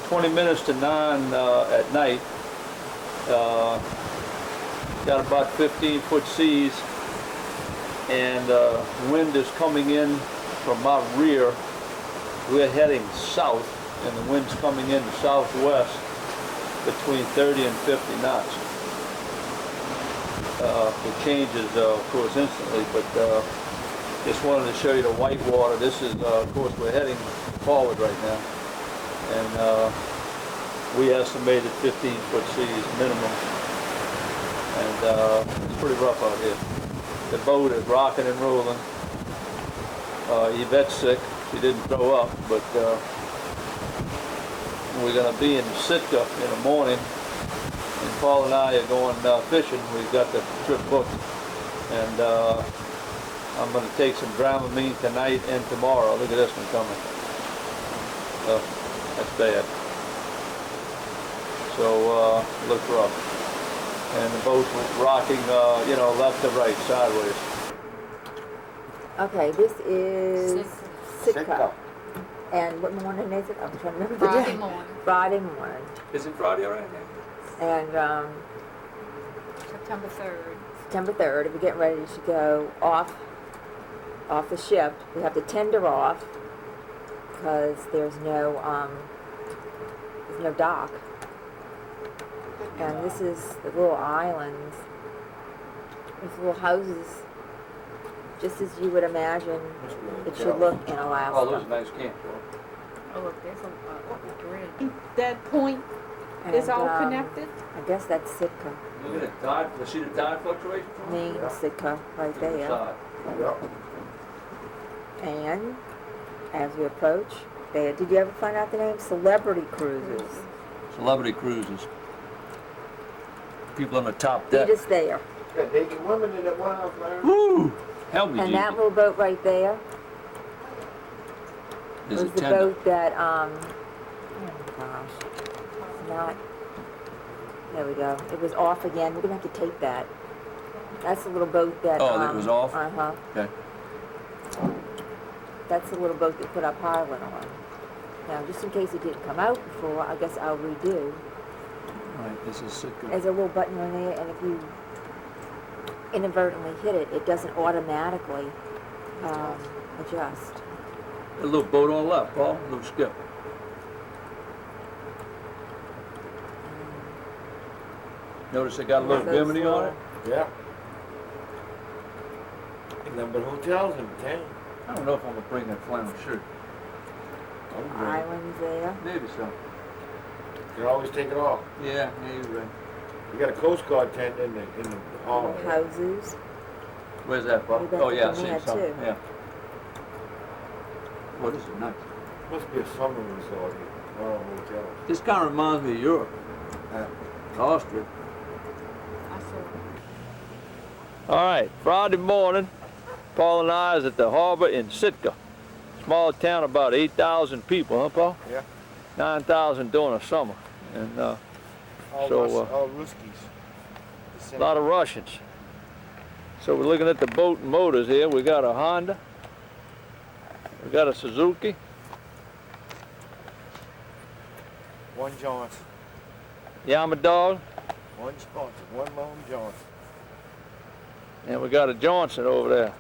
20 minutes to 9 at night. Got about 15-foot seas, and wind is coming in from our rear. We're heading south, and the wind's coming in southwest between 30 and 50 knots. It changes, of course, instantly, but just wanted to show you the white water. This is, of course, we're heading forward right now, and we estimated 15-foot seas minimum, and it's pretty rough out here. The boat is rocking and rolling. Yvette's sick. She didn't throw up, but we're going to be in Sitka in the morning, and Paul and I are going fishing. We've got the trip booked, and I'm going to take some Dramamine tonight and tomorrow. Look at this one coming. That's bad. So looks rough, and the boat's rocking, you know, left to right, sideways. Okay, this is Sitka. And what morning is it? I'm trying to remember the Friday day. morning. Friday morning. Is it Friday already? And September 3rd. September 3rd, we're getting ready to go off the ship. We have to tender off because there's no dock. And this is the little islands. These little houses, just as you would imagine it should look in Alaska. Oh, those are nice camps. Oh, look, there's a bridge. That point is all connected? I guess that's Sitka. Look at the tide. See the tide fluctuation? Main Sitka, right there. And as we approach, did you ever find out the name? Celebrity Cruises. Celebrity cruises. People on the top deck. Meet us there. Got naked women in that one house, man. Woo! Help me, And Jesus. that little boat right there There's was a the tender. boat that, oh my gosh, it's not, there we go. It was off again. We're going to have to tape that. That's the little boat that, Oh, that was off? Uh-huh. Okay. That's the little boat that put our pilot on. Now, just in case it didn't come out before, I guess I'll redo. All right, this is Sitka. There's a little button on there, and if you inadvertently hit it, it doesn't automatically adjust. A little boat on the left, Paul. A little skip. Notice it got a little bimini on it? Yeah. Ain't nothing but hotels in town. I don't know if I'm going to bring that flannel shirt. Islands there. Maybe so. You can always take it off. Yeah, you're right. You got a Coast Guard tent in the hall. Houses. Where's that, Paul? Maybe I Oh, could yeah, I bring see that it. Some. too. Yeah. What is it? Nice. Must be a summer resort here. Oh, hotel. This kind of reminds me of Europe. Austria. All right, Friday morning, Paul and I is at the harbor in Sitka. Small town, about 8,000 people, huh, Paul? Yeah. 9,000 during the summer. And All Ruskies. a lot of Russians. So we're looking at the boat and motors here. We got a Honda. We got a Suzuki. One Johnson. Yamadog. One sponsor. One Lone Johnson. And we got a Johnson over there.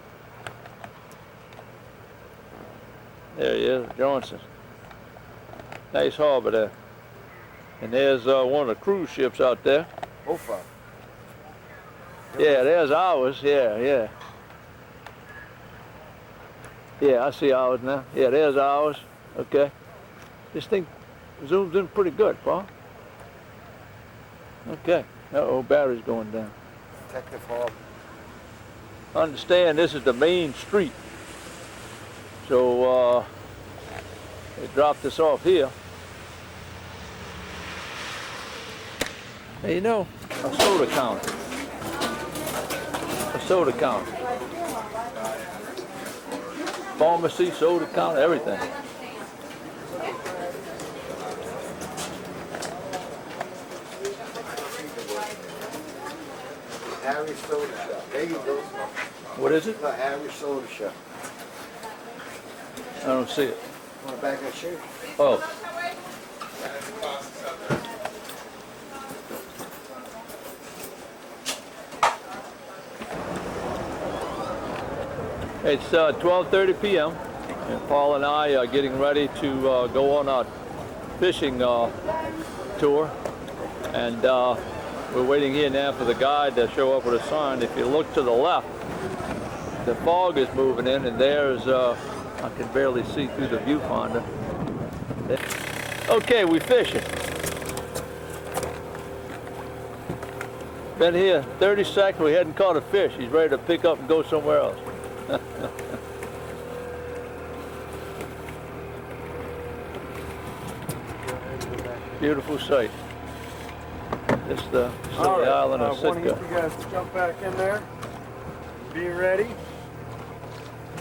There he is, Johnson. Nice harbor there. And there's one of the cruise ships out there. Ofa. Yeah, there's ours. Yeah. Yeah, I see ours now. Yeah, there's ours. Okay. This thing zooms in pretty good, Paul. Okay. Uh-oh, battery's going down. Detective Harbor. Understand this is the main street. So they dropped us off here. Hey, you know, a soda counter. A soda counter. Pharmacy, soda counter, everything. Irish Soda Shop. There you go. What is it? The Irish Soda Shop. I don't see it. Want to back that shoe? Oh. It's 12:30 p.m. and Paul and I are getting ready to go on a fishing tour, and we're waiting here now for the guide to show up with a sign. If you look to the left, the fog is moving in, and there's I can barely see through the viewfinder. Okay, we fishing. Been here 30 seconds, we hadn't caught a fish. He's ready to pick up and go somewhere else. Beautiful sight. It's the silly island of I want Sitka. you guys to jump back in there. Be ready.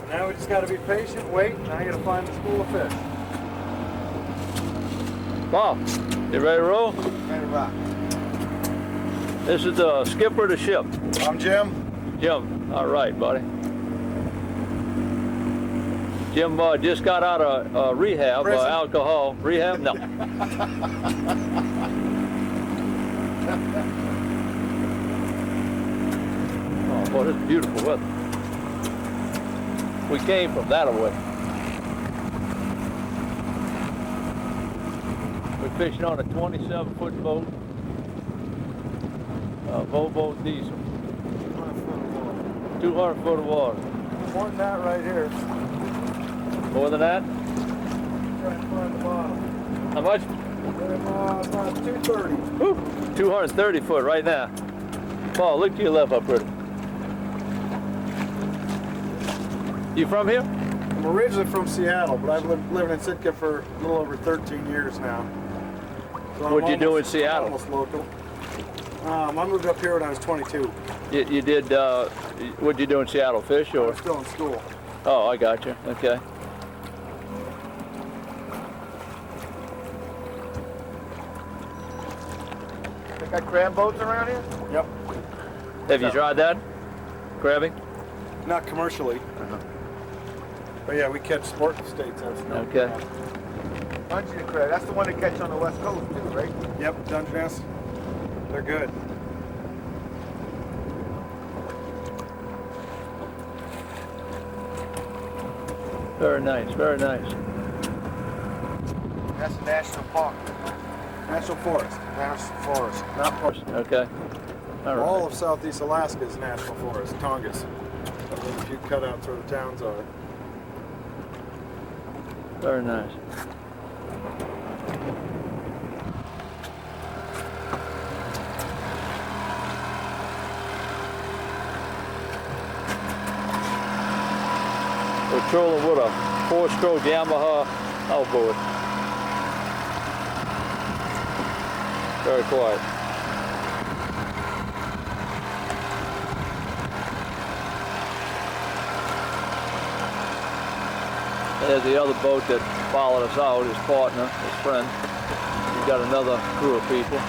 Now we just got to be patient, wait. Now you got to find the school of fish. Bob, you ready to roll? Ready to rock. This is the skipper of the ship. I'm Jim. Jim, all right, buddy. Jim just got out of rehab, Prison. alcohol. Rehab? No. Oh, boy, this is beautiful weather. We came from that away. We're fishing on a 27-foot boat, Volvo diesel. 200 foot of water. More than that right here. More than that? Try to find the bottom. How much? About 230. Whew, 230 foot right now. Paul, look to your left up pretty. You from here? I'm originally from Seattle, but I've lived in Sitka for a little over 13 years now. So What'd you do in Seattle? I'm almost local. I moved up here when I was 22. You did, what'd you do in Seattle? Fish I or? was still in school. Oh, I got you. Okay. They got crab boats around here? Yep. Have you tried that? Crabbing? Not commercially. But yeah, we catch sport in the States. Okay. Dungeness crab. That's the one they catch on the West Coast too, right? Yep, Dungeness. They're good. Very nice, very nice. That's a national park. National forest. National forest. Not forest. Okay. All right. All of Southeast Alaska is national forest. Tongass. There's a few cutouts where the towns are. Very nice. We're trolling with a 4-stroke Yamaha outboard. Very quiet. There's the other boat that followed us out, his partner, his friend. He's got another crew of people.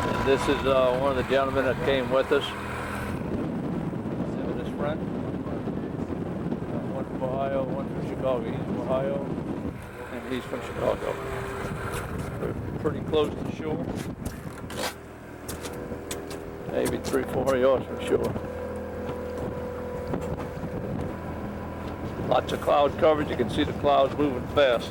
And this is one of the gentlemen that came with us. Him and his friend. One from Ohio, one from Chicago. He's from Ohio, and he's from Chicago. We're pretty close to shore. Maybe 300-400 yards from shore. Lots of cloud coverage. You can see the clouds moving fast.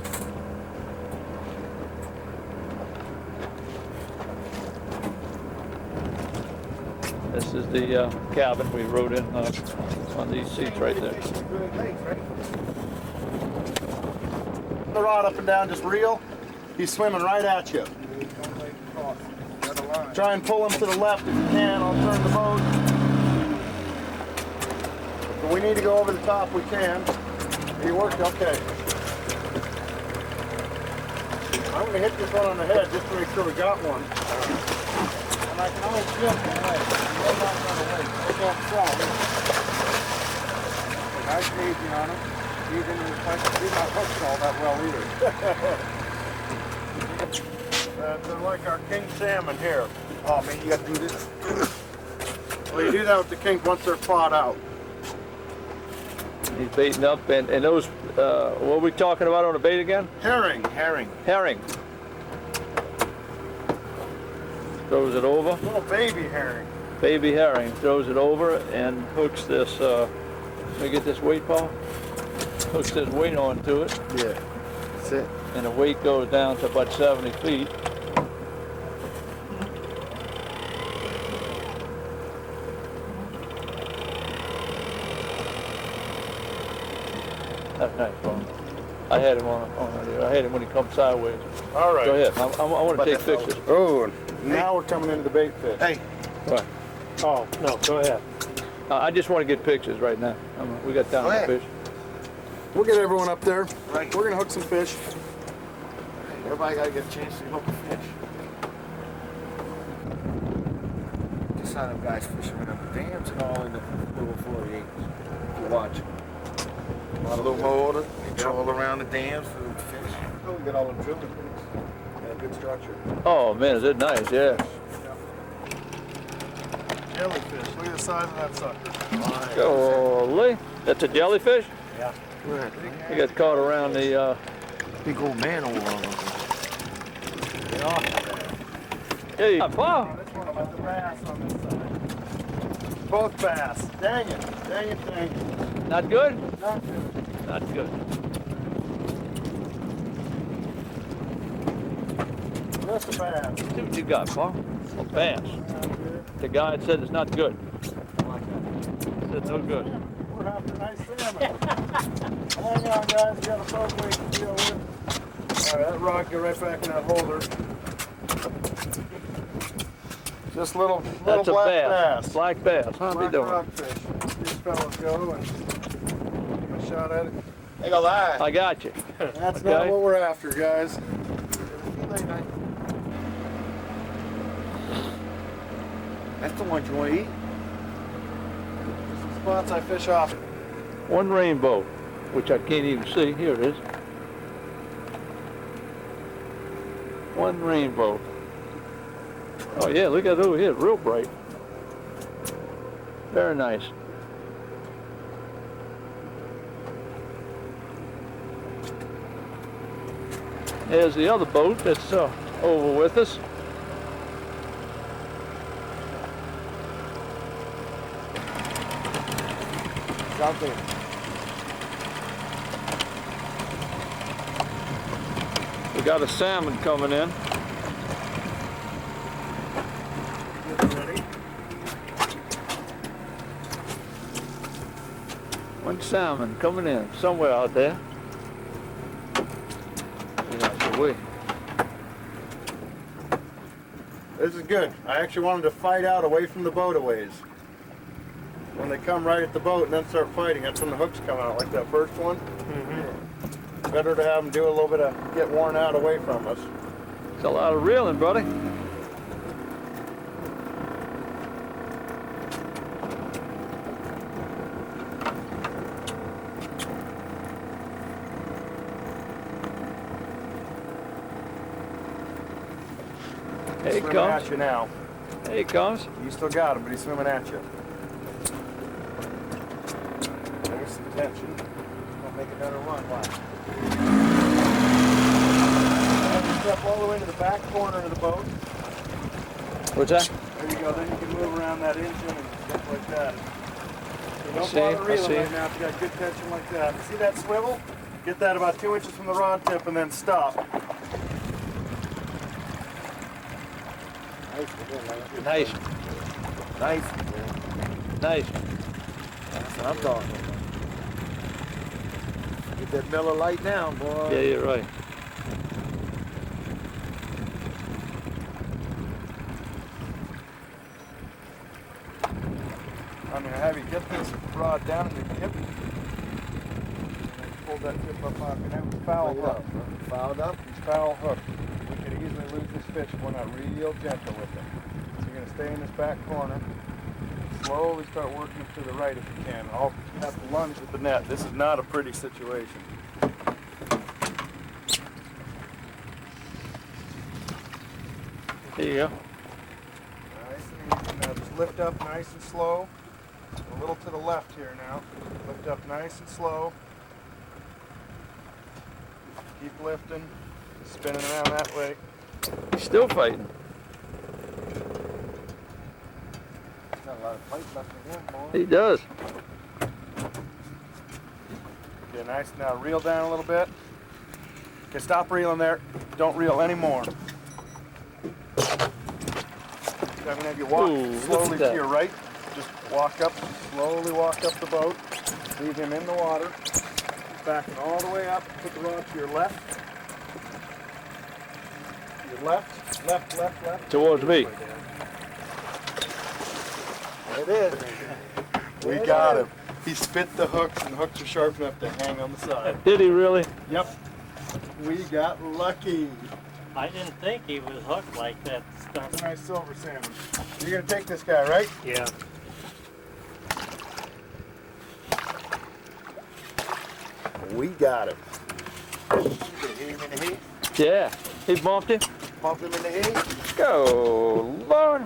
This is the cabin we rode in on these seats right there. The rod up and down, just reel. He's swimming right at you. Try and pull him to the left if you can. I'll turn the boat. If we need to go over the top, we can. He worked okay. I'm going to hit this one on the head just to make sure we got one. And I can always jump the leg. You're not going to wait. Look out the front. Nice and easy on him. He's not hooked all that well either. They're like our king salmon here. Oh man, you got to do this. Well, you do that with the king once they're fought out. He's baiting up, and those, what are we talking about on the bait again? Herring. Herring. Throws it over. Little baby herring. Baby herring. Throws it over and hooks this, let me get this weight, Paul. Hooks this weight onto it. Yeah, that's it. And the weight goes down to about 70 feet. That's nice, Paul. I had him I had him when he comes sideways. All right. Go ahead. I want to take pictures. Oh, now we're coming into the bait fish. Hey. Right. Oh, no, go ahead. I just want to get pictures right now. We got down the fish. We'll get everyone up there. Right. We're gonna hook some fish. Everybody got to get a chance to hook a fish. Just saw them guys fishing around the dams and all in the little 48. If you watch. A lot of little motor. They trawl around the dams for the fish. Oh, we got all them drilling things. Yeah, good structure. Oh man, is it nice? Yeah. Jellyfish. Look at the size of that sucker. Golly, that's a jellyfish. Yeah. He got caught around the. Big old man over on them. Hey, Paul. This one about the bass on this side. Both bass. Dang it. Dang it. Not good. Not good. Not good. Just a bass. See what you got, Paul? A bass. The guy said it's not good. Said no good. We're after nice salmon. Hang on, guys. We got a boat weight to deal with. All right, that rod go right back in that holder. Just little That's a black bass. Black bass. How we Black doing? rockfish. These fellows go and give a shot at it. They go live. I got you. That's not what we're after, guys. That's the one you want to eat. Some spots I fish off. One rainbow, which I can't even see. Here it is. One rainbow. Oh yeah, look at it over here, real bright. Very nice. There's the other boat that's over with us. It's out there. We got a salmon coming in. Get ready. One salmon coming in somewhere out there. Yeah, we. This is good. I actually wanted to fight out away from the boat a ways. When they come right at the boat and then start fighting, that's when the hooks come out, like that first one. Better to have them do a little bit of get worn out away from us. It's a lot of reeling, buddy. Here he Swimming at comes. you now. Here he comes. You still got him, but he's swimming at you. There's some tension. Don't make another run. Watch. Step all the way to the back corner of the boat. What's that? There you go. Then you can move around that engine and stuff like that. You don't see, bother I reeling see. right now if you got good tension like that. See that swivel? Get that about 2 inches from the rod tip and then stop. Nice. Nice. Nice. That's what I'm talking about. Get that Miller Lite down, boy. Yeah, you're right. I'm going to have you get this rod down in your tip. And then pull that tip up off. And then foul hook. Fouled up. He's foul hook. We could easily lose this fish if we're not real gentle with him. So you're going to stay in this back corner. Slowly start working him to the right if you can. I'll have to lunge with the net. This is not a pretty situation. Here you go. Nice and easy. Now just lift up nice and slow. A little to the left here now. Lift up nice and slow. Keep lifting. Spinning around that way. He's still fighting. Got a lot of fight left in him, boy. He does. Okay, nice. Now reel down a little bit. Okay, stop reeling there. Don't reel anymore. I'm gonna have you walk Ooh, look slowly at to that. your right. Just walk up, slowly walk up the boat. Leave him in the water. Backing all the way up. Put the rod to your left. Your left, left, left, left. Towards me. There it is. We got him. He spit the hooks, and the hooks are sharp enough to hang on the side. Did he really? Yep. We got lucky. I didn't think he was hooked like that. That's a nice silver salmon. You're gonna take this guy, right? Yeah. We got him. Did you hit him in the heat? Yeah. He bumped him. Bump him in the heat? Go, Lord.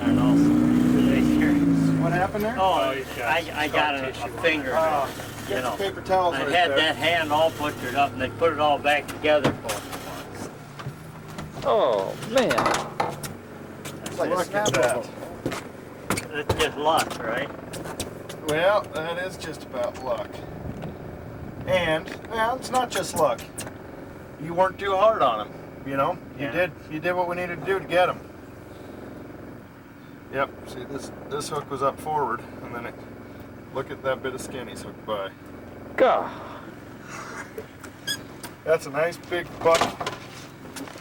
And also, What happened there? oh, I got a finger. You Get know, some paper towels I right had there. that hand all butchered up, and they put it all back together for me once. Oh, man. It's like a snap. It's just luck, right? Well, that is just about luck. And, well, it's not just luck. You weren't too hard on him, you know? Yeah. You did what we needed to do to get him. Yep, see this hook was up forward, and then look at that bit of skin he's hooked by. God. That's a nice big buck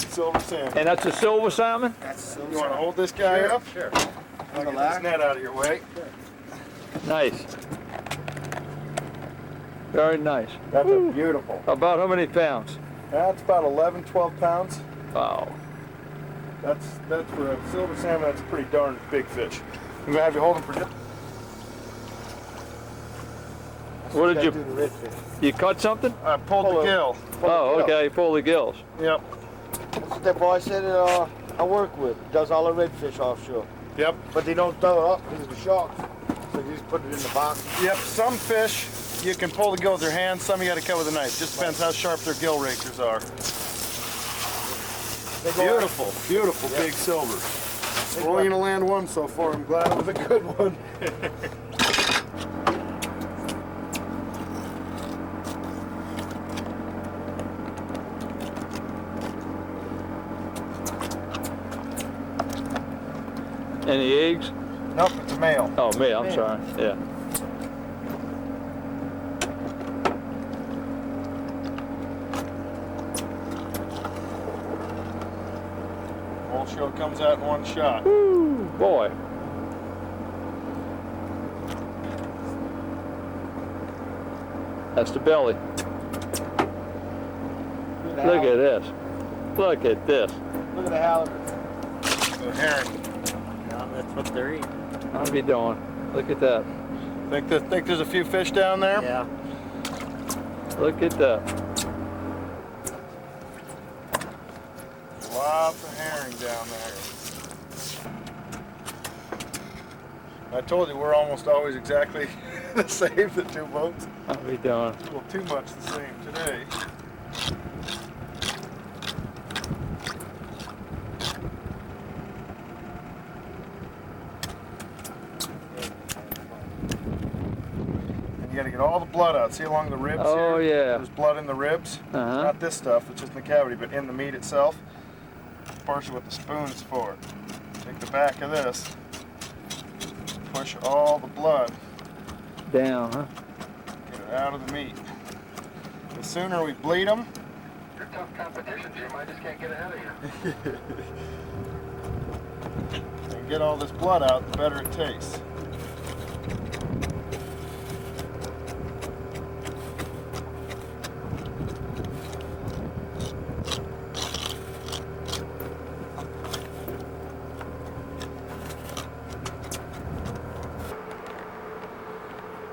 silver salmon. And that's a silver salmon? You want to hold this guy up? Sure. I'll get this net out of your way. Nice. Very nice. That's a beautiful. About how many pounds? That's about 11, 12 pounds. Wow. That's for a silver salmon. That's a pretty darn big fish. I'm gonna have you hold him for just. What did Do you, the redfish. you cut something? I pulled the gill. Oh, okay, pull the gills. Yep. That's what that boy said I work with. Does all the redfish offshore. Yep. But they don't throw it up because of the sharks. So you just put it in the box. Yep. Some fish you can pull the gill with your hands. Some you got to cut with a knife. Just depends how sharp their gill rakers are. Beautiful, beautiful big silver. We're only gonna land one so far. I'm glad it was a good one. Any eggs? Nope, it's a male. Oh, me, I'm sorry. Yeah. Whole show comes out in one shot. Woo, boy. That's the belly. Look at this. Look at this. Look at the halibut. The herring. Yeah, that's what they're eating. I'll be doing. Look at that. Think there's a few fish down there? Yeah. Look at that. Lots of herring down there. I told you we're almost always exactly the same, the two boats. I'll be doing. A little too much the same today. And you gotta get all the blood out. See along the ribs here? Oh, yeah. There's blood in the ribs. Uh-huh. Not this stuff, it's just in the cavity, but in the meat itself. Partially what the spoon's for. Take the back of this, push all the blood, Down, huh? get it out of the meat. The sooner we bleed them, You're tough competition, Jim. I just can't get ahead of you. and get all this blood out, the better it tastes.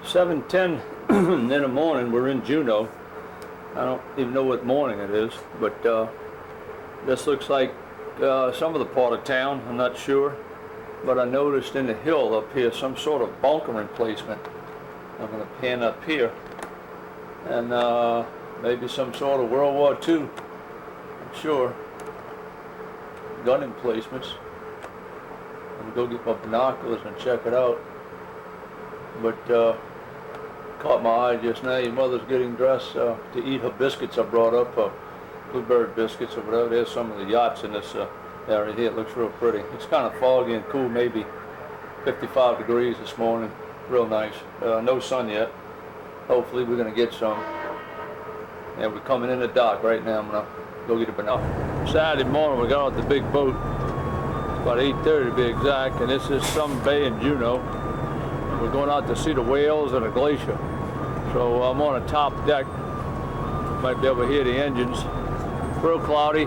$7:10 in the morning. We're in Juneau. I don't even know what morning it is, but this looks like some of the part of town. I'm not sure. but I noticed in the hill up here some sort of bunkering placement. I'm going to pan up here, and maybe some sort of World War II, I'm sure, gun emplacements. I'm going to go get my binoculars and check it out. But caught my eye just now. Your mother's getting dressed to eat her biscuits I brought up, blueberry biscuits or whatever. There's some of the yachts in this area here. It looks real pretty. It's kind of foggy and cool, maybe 55 degrees this morning. Real nice. No sun yet. Hopefully we're going to get some. And we're coming in the dock right now. I'm going to go get a binocular. Saturday morning we got out the big boat. It's about 8:30 to be exact, and this is some bay in Juneau. We're going out to see the whales and a glacier. So I'm on a top deck. Might be able to hear the engines. Real cloudy.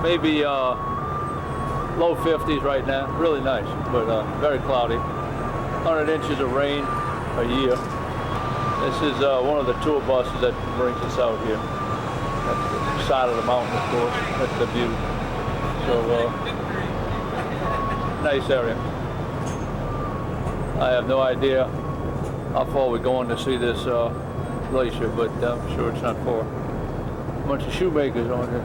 Maybe low 50s right now. Really nice, but very cloudy. 100 inches of rain a year. This is one of the tour buses that brings us out here. That's the side of the mountain, of course. That's the view. So nice area. I have no idea how far we're going to see this glacier, but I'm sure it's not far. A bunch of shoemakers on here.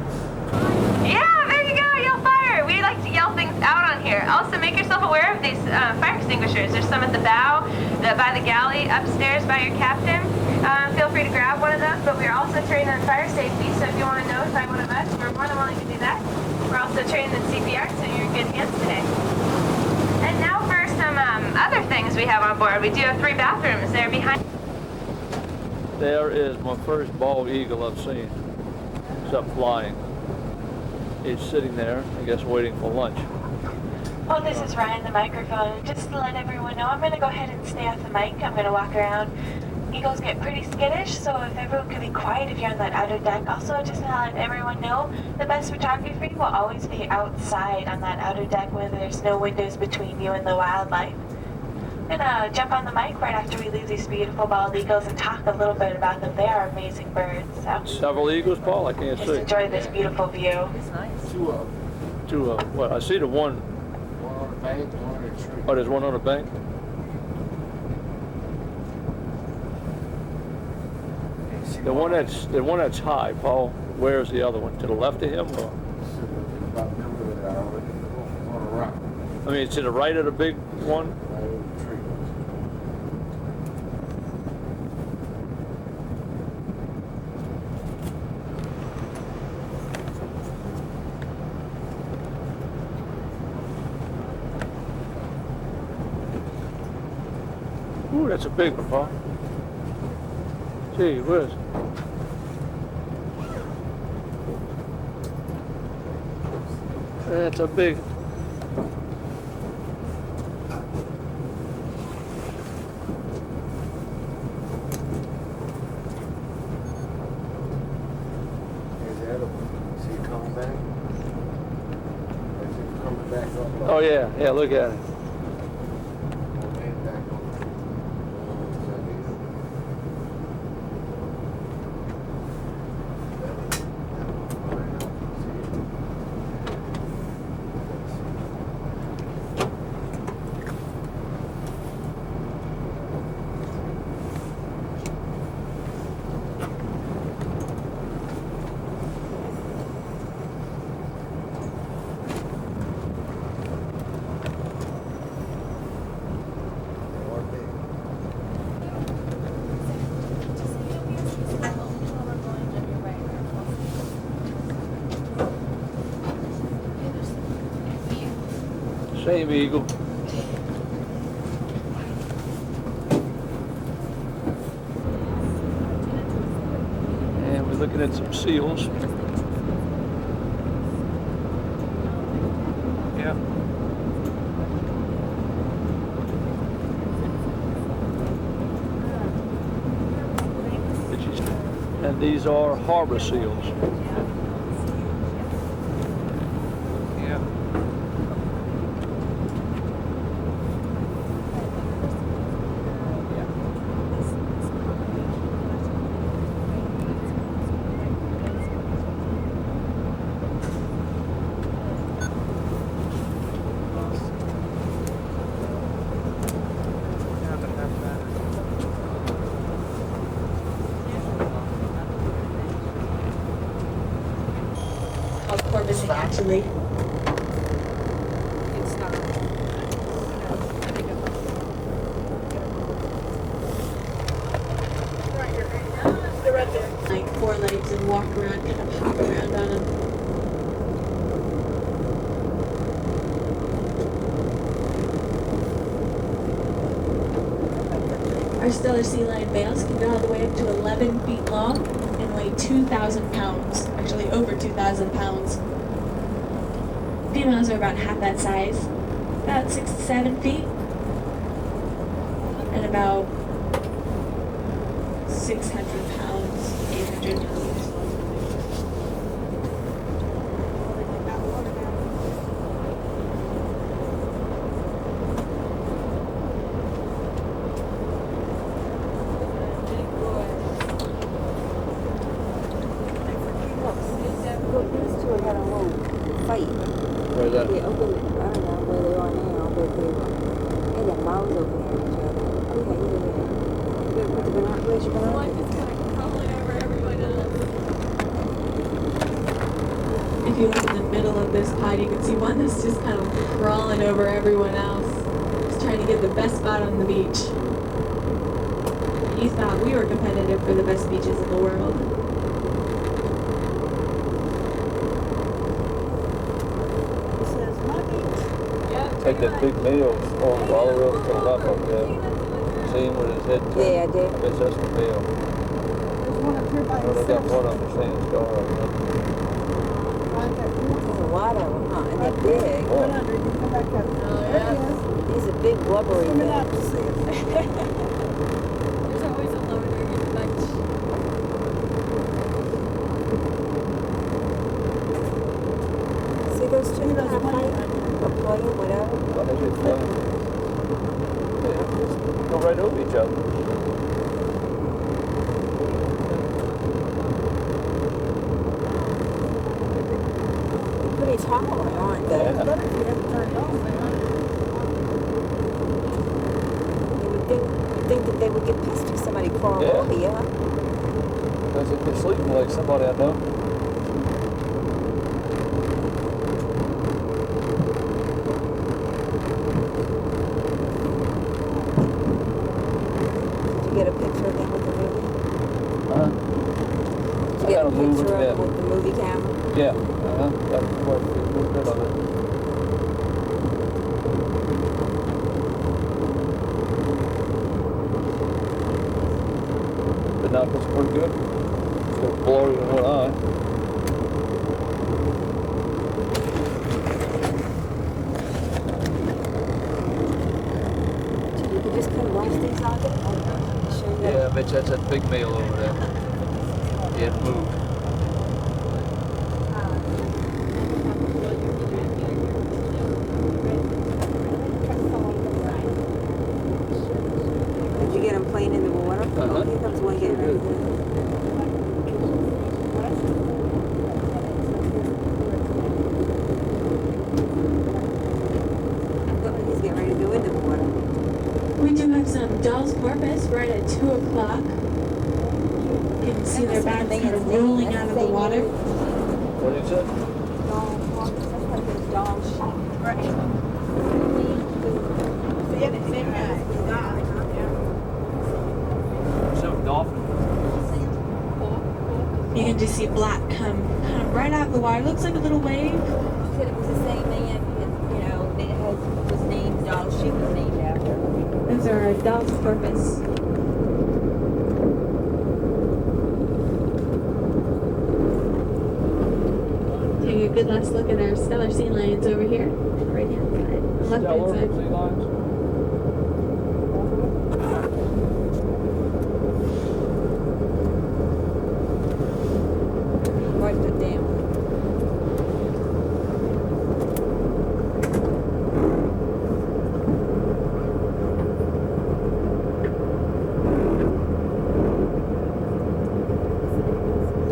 Yeah, there you go, yell fire! We like to yell things out on here. Also, make yourself aware of these fire extinguishers. There's some at the bow, by the galley, upstairs by your captain. Feel free to grab one of those, but we're also trained on fire safety, so if you want to notify one of us, we're more than willing to do that. We're also trained in CPR, so you're in good hands today. And now for some other things we have on board. We do have 3 bathrooms. They're behind. There is my first bald eagle I've seen. It's up flying. It's sitting there, I guess, waiting for lunch. Well, this is Ryan, the microphone. Just to let everyone know, I'm going to go ahead and stay off the mic. I'm going to walk around. Eagles get pretty skittish, so if everyone could be quiet if you're on that outer deck. Also, just to let everyone know, the best photography will always be outside on that outer deck where there's no windows between you and the wildlife. I'm going to jump on the mic right after we leave these beautiful bald eagles and talk a little bit about them. They are amazing birds. So Several eagles, Paul? I can't just see. enjoy this beautiful view. It's nice. Two of them. Well, I see the one. One on the bank, one on the tree. Oh, there's one on the bank? The one that's high, Paul. Where's the other one? To the left of him, or? I mean, to the right of the big one. Ooh, that's a big one, Paul. Gee whiz. That's a big. See it coming back? Is it coming back up? Oh yeah, yeah. Look at it. Same eagle. And we're looking at some seals. Yeah. And these are harbor seals. eventually. They're right there. Like 4 legs and walk around, kind of hop around on them. Our Steller sea lion males can go all the way up to 11 feet long and weigh 2,000 pounds. Actually, over 2,000 pounds. Females are about half that size, about 6 to 7 feet, and about 600 pounds, 800 pounds. Where's that? Yeah, okay, I don't know where they are now, but they got mouths open at each other. Okay, yeah. Put the banana, where's your banana? One is kind of crawling over everyone else. If you look in the middle of this pod, you can see one that's just kind of crawling over everyone else. Just trying to get the best spot on the beach. He thought we were competitive for the best beaches in the world. Take that big meal over all the road coming up there. See him with his head turned? Yeah, I did. I guess that's the meal. They got one on the sand star right now. There's a lot of them, huh? And they're big. Oh. These are big blubbery things. There's always a loner in the bunch. See those two that are fighting? Or playing, whatever? What is it fun? Yeah, just go right over each other. Pretty tall, aren't they? Yeah. You would think that they would get pissed if somebody crawled Yeah. over you, huh? Because if they're sleeping like somebody I know. Did you get a picture of them with the movie? Huh? Did you I get got a a movie, picture of yeah. them with the movie camera? Yeah. Got quite a little bit of it. The knuckles pretty good. Still blurry in one eye. You could just kind of wash these on it. Show you Yeah, I bet you that's that big male over there. He had moved. Did you get them playing in the water? Oh, here comes one getting ready to... Look, he's getting ready to go into the water. We do have some Dall's porpoise right at 2 o'clock. You can see their backs kind of rolling out of the water. What did you say? Some dolphin. You can just see black come right out of the water. Looks like a little wave. She said it was the same man, you know, that was named Doll. She was named after. Those are Dall's porpoise. Take a good last look at our Steller sea lions over here. Right hand side. Left hand Steller side. sea lions? Wiped it down.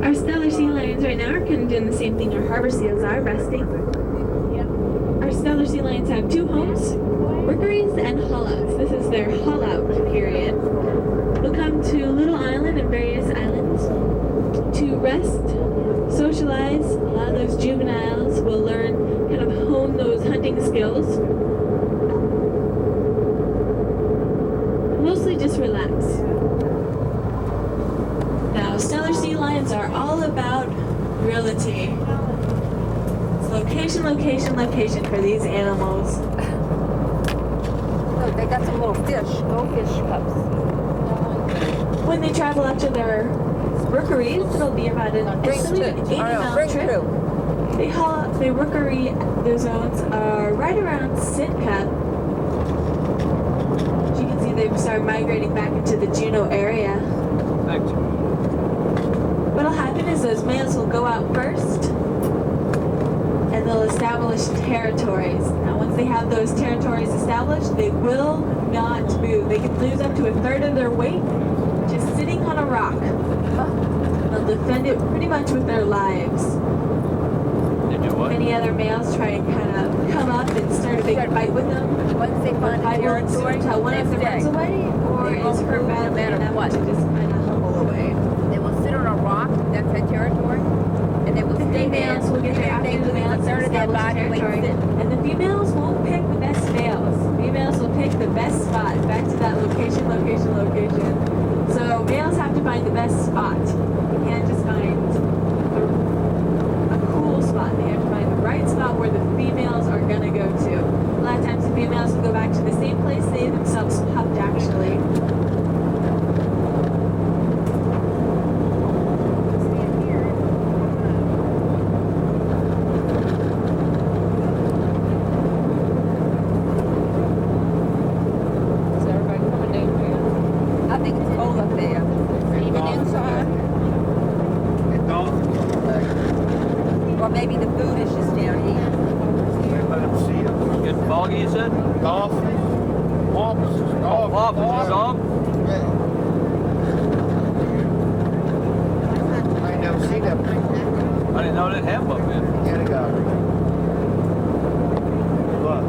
Our Steller sea lions right now are kind of doing the same thing our harbor seals are, resting. Our Steller sea lions have 2 homes, rookeries and haul-outs. This is their haul-out period. They'll come to Little Island and various islands to rest, socialize. A lot of those juveniles will learn realty. It's location, location, location for these animals. Look, they got some little fish, goldfish cups. When they travel up to their rookeries, it'll be about an Drink too. 80-mile Drink trip. too. The rookery, the zones are right around Sitka. As you can see, they've started migrating back into the Juneau area. Thanks. What'll happen is those males will go out first and they'll establish territories. Now once they have those territories established, they will not move. They can lose up to a third of their weight just sitting on a rock. They'll defend it pretty much with their lives. They do what? Any other males try and kind of come up and start a big fight with them. Once they find a territory, Until one of them runs away or is hurt badly enough to just kind of humble away. They will sit on a rock, that's their territory, and they will The stay there. females will get there after the males third of their establish body weight territory. sit. And the females won't pick the best males. Females will pick the best spot. Back to that location, location, location. So males have to find the best spot. You can't just find a cool spot. They have to find the right spot where the females are going to go to. A lot of times the females will go back to the same place they themselves pupped actually. Is everybody coming down here? I think it's cold up there. Even inside. Or maybe the food is just down here. Getting foggy, you said? Golf. Golf, golf. I ain't never seen that thing. I didn't know they'd have up here. Yeah, they got it. Look.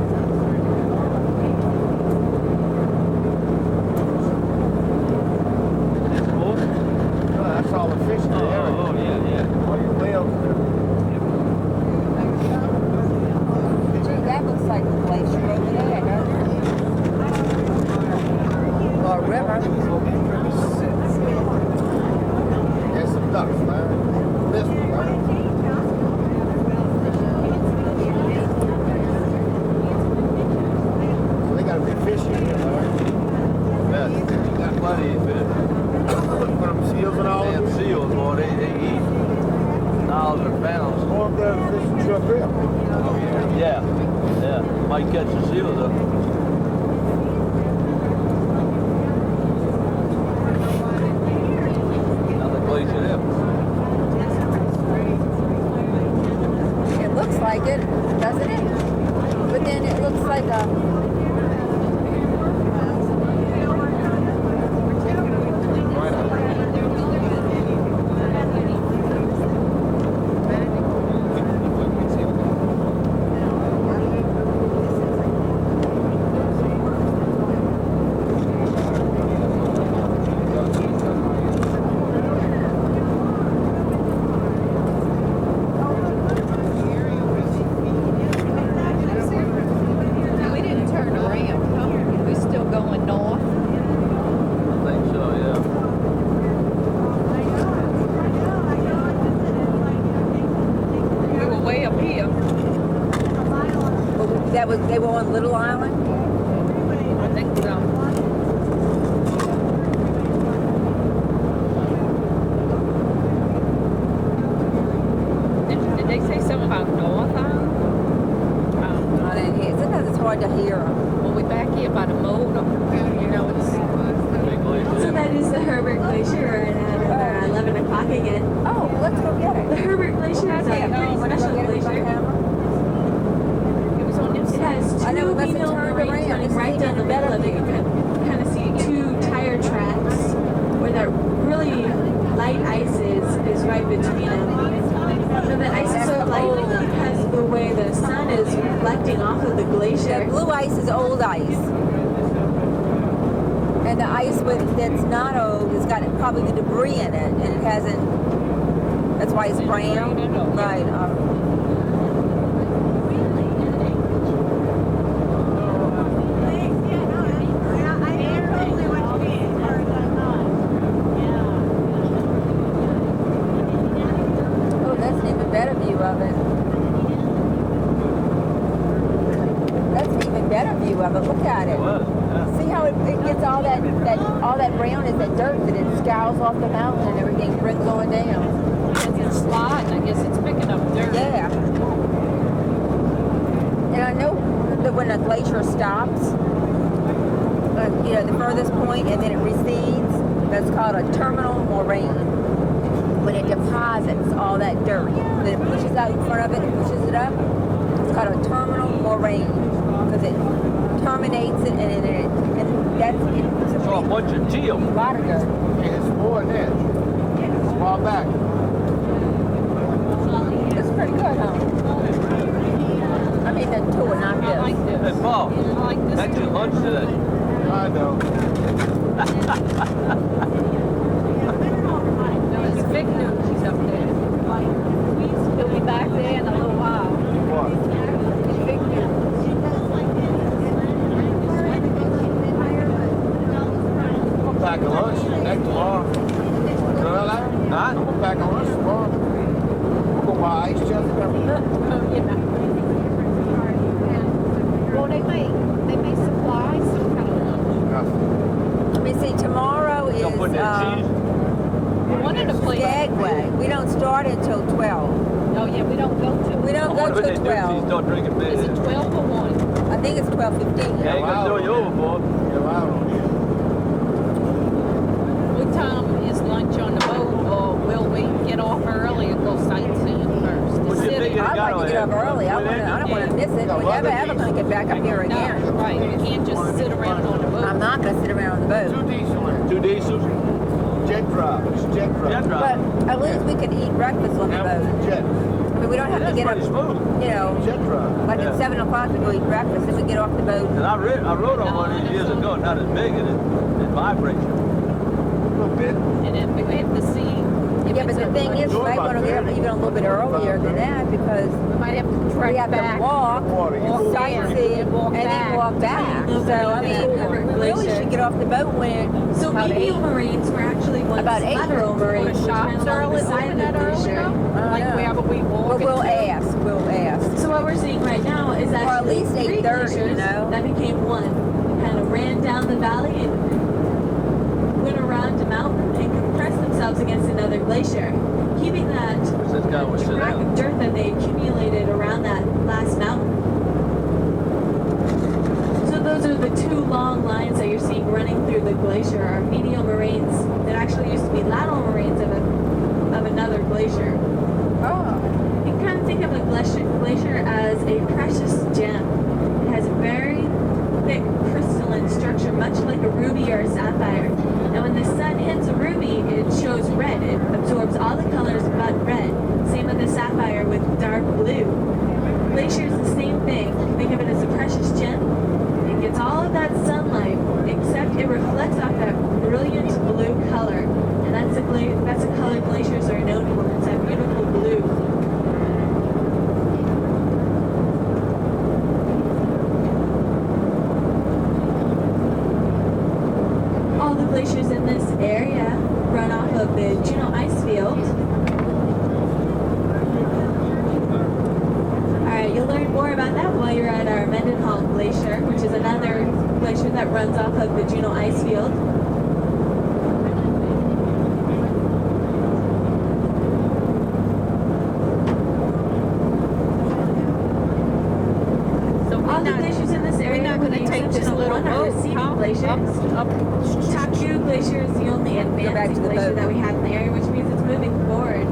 Oh, That's all the fish in the area. oh, yeah. All your whales. Gee, that looks like a glacier over there, doesn't it? Or a river. There's some ducks, man. This one, man. So they got a big fish in here, man. Yeah, you got plenty of fish. Put them seals and all. Damn seals, boy, they eat thousands of pounds. Go up there and fish and trip here. Oh, yeah. Yeah. Might catch a seal, though. Another place in there. It looks like it, doesn't it? But then it looks like a... We didn't turn around. We're still going north. I think so, yeah. We were way up here. They were on Little Island? I think so. Did they say something about North Island? I didn't hear. Sometimes it's hard to hear. Well, we're back here by the motor. You know, it's... Big glacier. So that is the Herbert Glacier at 11 o'clock again. Oh, let's go get it. The Herbert Glacier is a pretty special glacier. It has I know, two it must have female turned moraines around. running It's right down the middle of it. You can kind of see two tire tracks where that really light ice is right between them. So the ice is so light because of the way the sun is reflecting off of the glacier. The blue ice is old ice. And the ice that's not old has got probably the debris in it, and it hasn't. That's why it's brown. Right. Oh, that's neat. all that brown is that dirt that it scours off the mountain and everything brings on down. Because it's sliding, I guess it's picking up dirt. Yeah. And I know that when a glacier stops, you know, the furthest point and then it recedes, that's called a terminal moraine. When it deposits all that dirt, then it pushes out in front of it and pushes it up, it's called a terminal moraine because it terminates it and that's it's a bunch of teal. A lot of dirt. And it's more than that. It's far back. It's pretty good, huh? I mean, the tour, not this. I like this. Hey, Paul, I like this. that's your lunch today. I know. No, it's fake news. He's up there. He'll be back there in a little while. What? It's fake news. I'm packing lunch next tomorrow. You know that? Huh? I'm gonna pack a lunch tomorrow. We'll go buy ice chest and everything. Well, they may supply some kind of. Let me see, tomorrow is Don't put that cheese. One of the places. Skagway. We don't start until 12. Oh yeah, we don't go to. We don't go What they till do is 12. start drinking beer. Is it 12 or 1? I think it's 12:15. Yeah, you gonna throw you overboard. You're out on here. What time is lunch on the boat, or will we get off early and go sightseeing first? The What's your city. biggest- I'd like to get up early. I don't want to miss it. We never ever going to get back up here No, again. right. We can't just sit around on the boat. I'm not going to sit around on the boat. 2 diesel in. 2 diesels. Jet drive. It's jet drive. Jet drive. But at least we could eat breakfast on the boat. Jet. I mean, we don't have to That's get up, pretty smooth. you know, Jet drive. like Yeah. at 7 o'clock to go eat breakfast and we get off the boat. And I rode on one of these years ago, not as big, and it vibrates. A little bit. And then we have to see. if Yeah, but it's the thing is, we might want to get up even a little bit earlier than that because we might have to we track have back. to walk, Water. You go sightsee, and then walk back. So, I mean, we really should get off the boat when So about medial 8. moraines were actually once About 8. lateral moraines, The which shops ran are along the side open of that the early glacier. though? Like know. wherever we walk. Well, we'll into. ask. We'll ask. So what we're seeing right now is Or at actually least 3 8:30, glaciers you know? that became one. Kind of ran down the valley and went around a mountain and compressed themselves against another glacier, keeping that This guy was sitting track down. of dirt that they accumulated around that last mountain. So those are the 2 long lines that you're seeing running through the glacier are medial moraines that actually used to be lateral moraines of another glacier. Oh. You can kind of think of a glacier as a precious gem. It has a very thick crystalline structure, much like a ruby or a sapphire. And when the sun hits a ruby, it shows red. It absorbs all the colors but red. Same with the sapphire with dark blue. Glacier is the same thing. Think of it as a precious gem. It gets all of that sunlight, except it reflects off that brilliant blue color. And that's a color glaciers are known for. It's that beautiful blue. All the glaciers in this area run off of the Juneau ice field. Alright, you'll learn more about that while you're at our Mendenhall Glacier, which is another glacier that runs off of the Juneau ice field. All the glaciers in this area, not gonna with the take this exception of little one, are boat, receding huh? glaciers. Taku Glacier is the only back to advanced the glacier boat. that we have in the area, which means it's moving forward.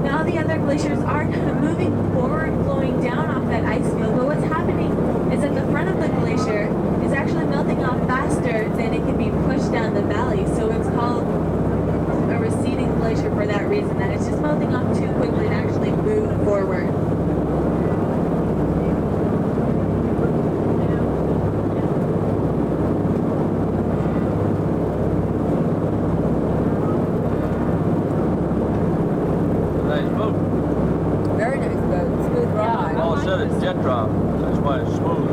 Now the other glaciers are kind of moving forward, flowing down off that ice field, but what's happening is that the front of the glacier is actually melting off faster than it can be pushed down the valley, so it's called a receding glacier for that reason, that it's just melting off too quickly to actually move forward. Nice boat. Very nice boat. Smooth ride. All said it's jet drive. That's why it's smooth.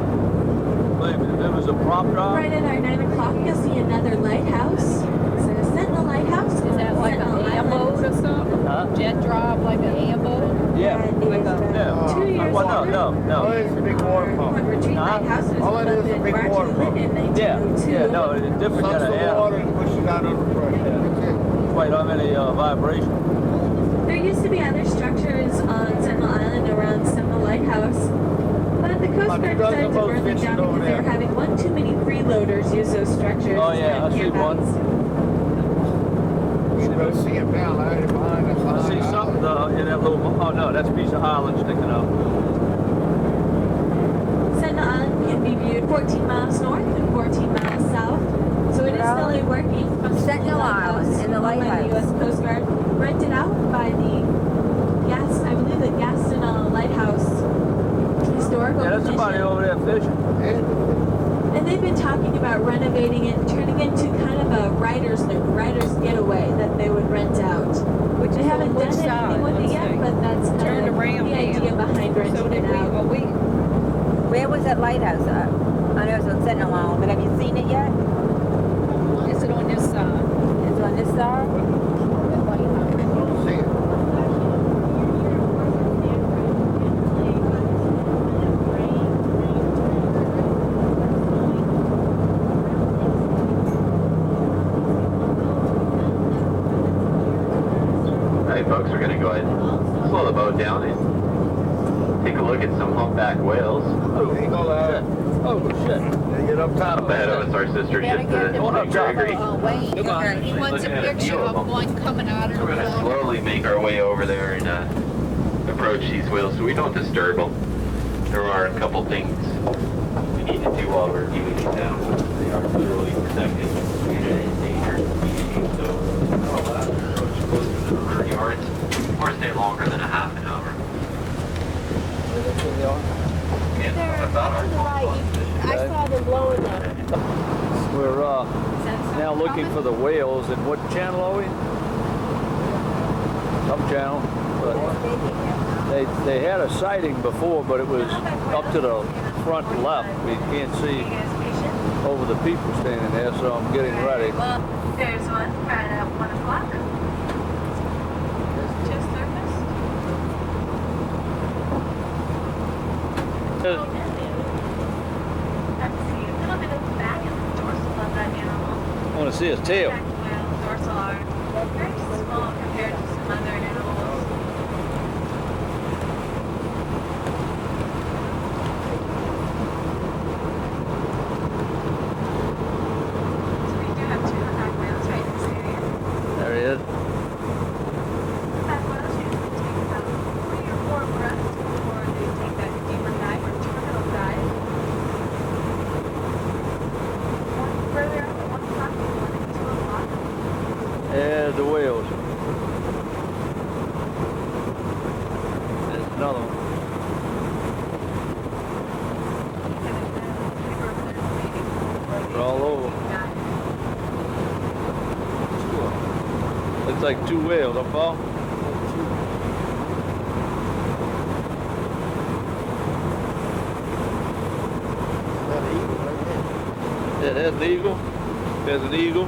Believe me, if it was a prop drive, Right at our 9 o'clock, you'll see another lighthouse. It's a Sentinel Lighthouse. Is that like an Sentinel air Island. boat or something? Huh? Jet drive like an air boat? Yeah. Yeah. 2 years Well, older. Oh, it's a big water pump. Retreat Huh? Lighthouses All it is a big water pump. Yeah, yeah, no, it's a different Sucks kind of the air. water and pushes out under pressure. That's it. Quite how many vibration. There used to be other structures on Sentinel Island around Sentinel Lighthouse, but the Coast Guard decided to burn them down because they were having one too many freeloaders use those structures. Oh yeah, I as see one. You can see it down there behind us. I see something in that little. Oh no, that's a piece of island sticking out. Sentinel Island can be viewed 14 miles north and 14 miles south. So it is still a working Sentinel Island and the owned by the U.S. lighthouse. Coast Guard, rented out by the I believe the Gaston Lighthouse Historical Yeah, that's somebody Commission. over there fishing. And they've been talking about renovating it and turning it into kind of a writer's getaway that they would rent out. Which They is haven't on which done side? anything with it Let's yet, see. but that's kind Turn of around the idea now. behind renting So it did we, out. well, we, Where was that lighthouse at? I know it's on Sentinel Island, but have you seen it yet? is it on this side? It's on this side? See it. Alright folks, we're gonna go ahead and slow the boat down and take a look at some humpback whales. Ain't gonna lie. Oh shit! They get up top Up ahead of us, our sister ship to Gregory. He wants a picture of one coming out of the water. We're gonna slowly make our way over there and approach these whales so we don't disturb them. There are a couple things we need to do while we're viewing these animals. They are literally protected and endangered species, so we're not allowed to approach closer than 100 yards or stay longer than a half an hour. Yeah, about our I saw them blowing up. We're now looking for the whales. And what channel are we? Some channel. But they had a sighting before, but it was up to the front left. We can't see over the people standing there, so I'm getting ready. There's one right at 1 o'clock. Just surfaced. A little bit of the back and the dorsal of that animal. I want to see his tail. Whales, dorsal are very small compared to some other animals. So we do have 2 humpback whales right in this area. There he is. Humpback whales usually take about 3 or 4 breaths before they take that deeper dive or terminal dive. One further up at 1 o'clock and one at 2 o'clock. There's the whales. There's another one. They're all over. Looks like 2 whales, huh, Paul? Yeah, there's an eagle. There's an eagle.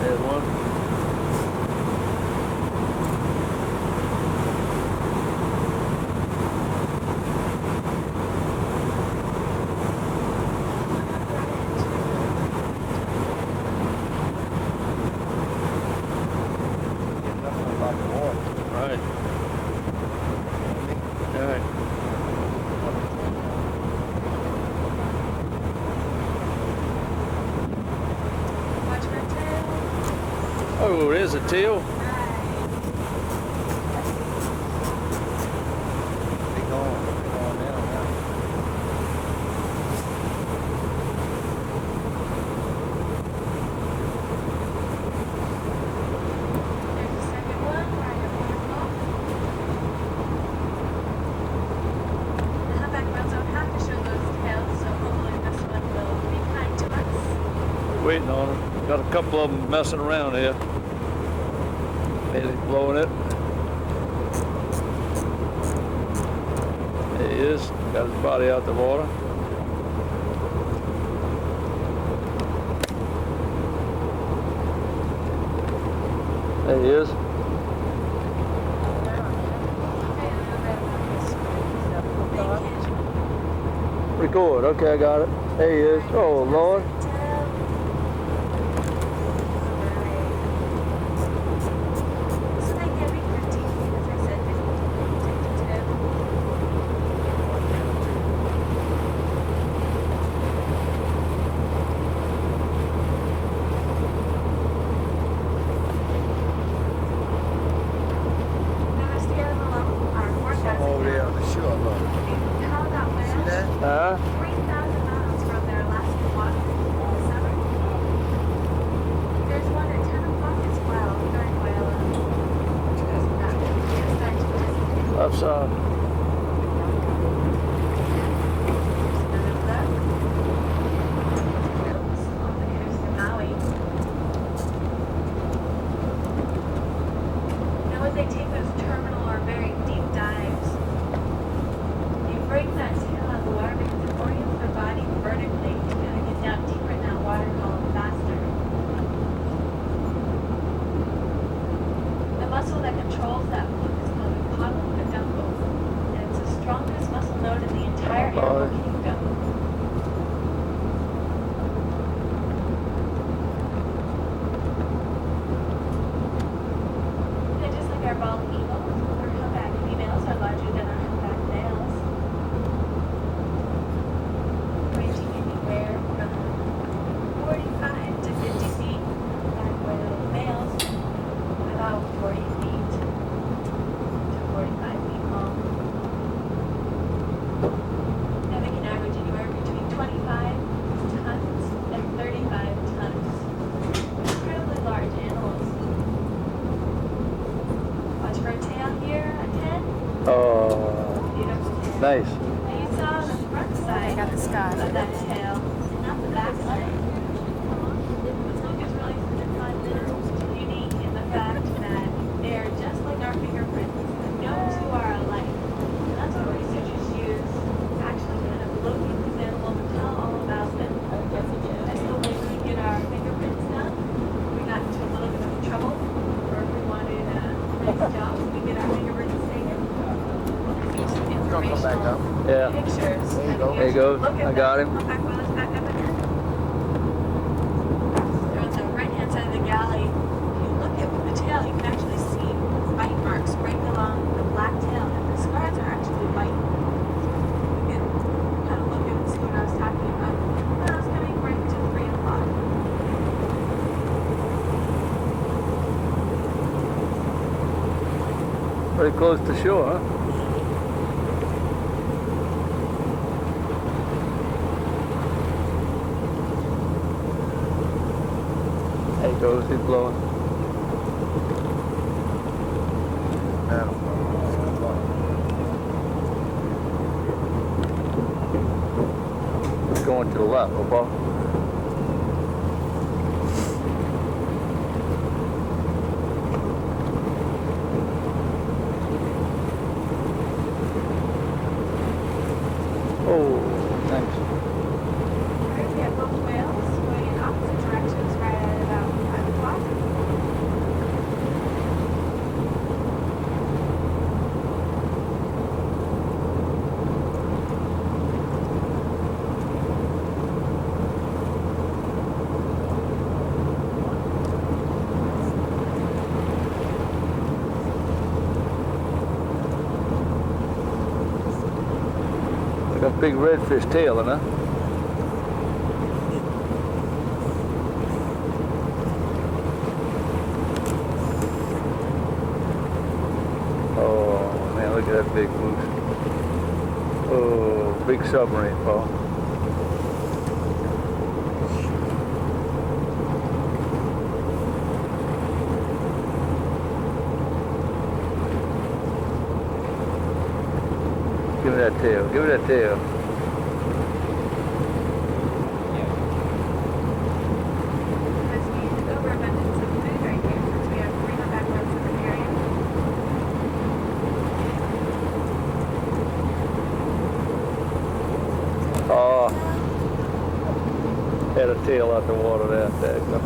There's one. Right. All right. Watch for tail. Oh, there's a tail. They going down now. There's a second one right at 1 o'clock. The humpback whales don't have to show those tails, so hopefully this one will be kind to us. Waiting on them. Got a couple of them messing around here. Bailey's blowing it. There he is. Got his body out the water. There he is. Record. Okay, I got it. There he is. Oh, Lord. Over there on the shore, look. See that? Huh? 3,000 miles from their last walk in the summer. There's one at 10 o'clock as well, during Whale. Left side. Now when they take those terminal or very deep dives, you break that tail out of the water because it orients the body vertically to kind of get down deeper in that water column faster. The muscle that controls that fluke is called the caudal peduncle, and it's the strongest muscle known in the entire animal kingdom. And just like our bald eagles, our humpback females are larger than our humpback males, ranging anywhere from 45 to 50 feet. Humpback whale males about 40 feet to 45 feet long. Now they can average anywhere between 25 tons and 35 tons. Incredibly large animals. Watch for a tail here, a 10. Oh, Beautiful tail. nice. Now you saw the front side of that tail, not the back side. The fluke is really unique in the fact that they are just like our fingerprints. No two are alike. And that's what researchers use to actually kind of locate these animals and tell all about them. That's the way we get our fingerprints done. We got into a little bit of trouble, or if we wanted a nice job, we get our fingerprints taken. It's gonna come back up. Yeah. Pictures. There you go. There you go. Look at I got him. Humpback whale is back up again. They're on the right-hand side of the galley. If you look at the tail, you can actually see bite marks right along the black tail, and the scars are actually white. You can kind of look at and see what I was talking about. When I was coming right to 3 o'clock. Pretty close to shore, huh? There he goes, he's blowing. He's going to the left, Paul. Oh, thanks. Right, we have both whales going in opposite directions right at about 5 o'clock. Got a big redfish tail, huh? Oh man, look at that big moose. Oh, big submarine, Paul. Give me that tail. Give me that tail. Overabundance of food right here, since we have 3 humpback whales in the Had a tail out the water there. There you go.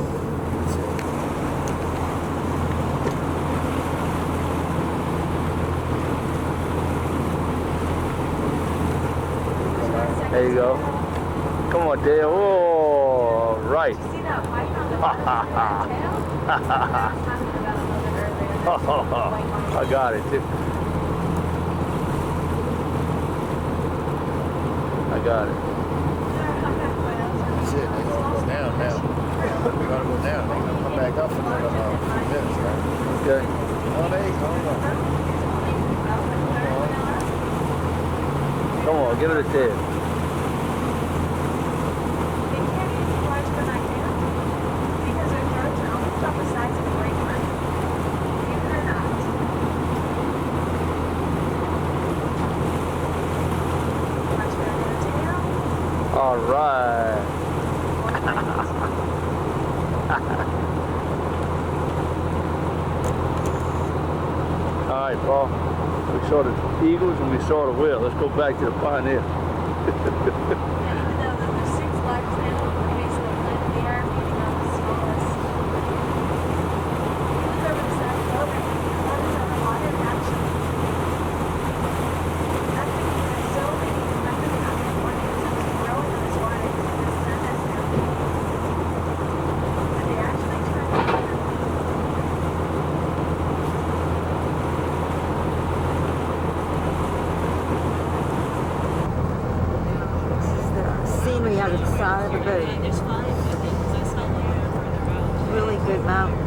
There you go. Come on, Dale. Oh, right. I got it too. I got it. That's it. They're gonna go down now. They're gonna go down. They're gonna come back up in another few minutes, right? Okay. Oh, there you go. Come on, give it a tail. All right. All right, Paul. We saw the eagles and we saw the whale. Let's go back to the Pioneer. Scenery out of the side of the boat. Really good mountain.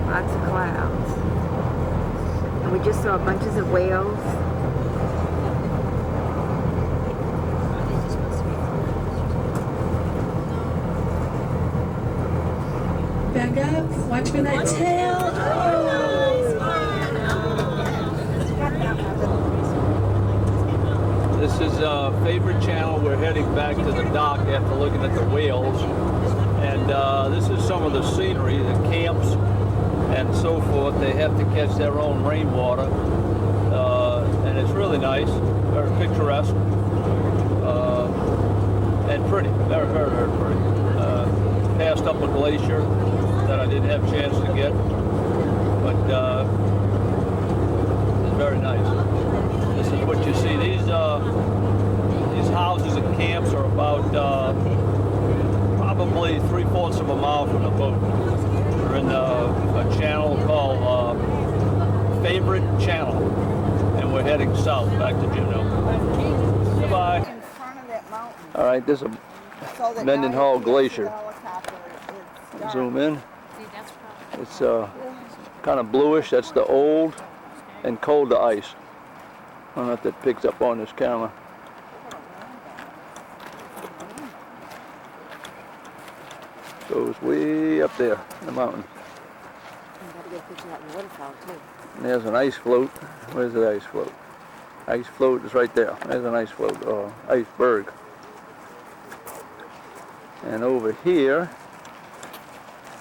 Lots of clouds. And we just saw bunches of whales. Back up. Watch for that tail. This is a favorite channel. We're heading back to the dock after looking at the whales. And this is some of the scenery, the camps and so forth. They have to catch their own rainwater. And it's really nice, very picturesque, and pretty, very, very, very pretty. Passed up a glacier that I didn't have a chance to get, but it's very nice. This is what you see. These houses and camps are about probably 3/4 of a mile from the boat. We're in a channel called Favorite Channel, and we're heading south back to Juneau. Goodbye. All right, this is a Mendenhall Glacier. Zoom in. It's kind of bluish. That's the old and colder ice. I don't know if that picks up on this camera. Goes way up there in the mountain. And there's an ice float. Where's the ice float? Ice float is right there. There's an ice float, or iceberg. And over here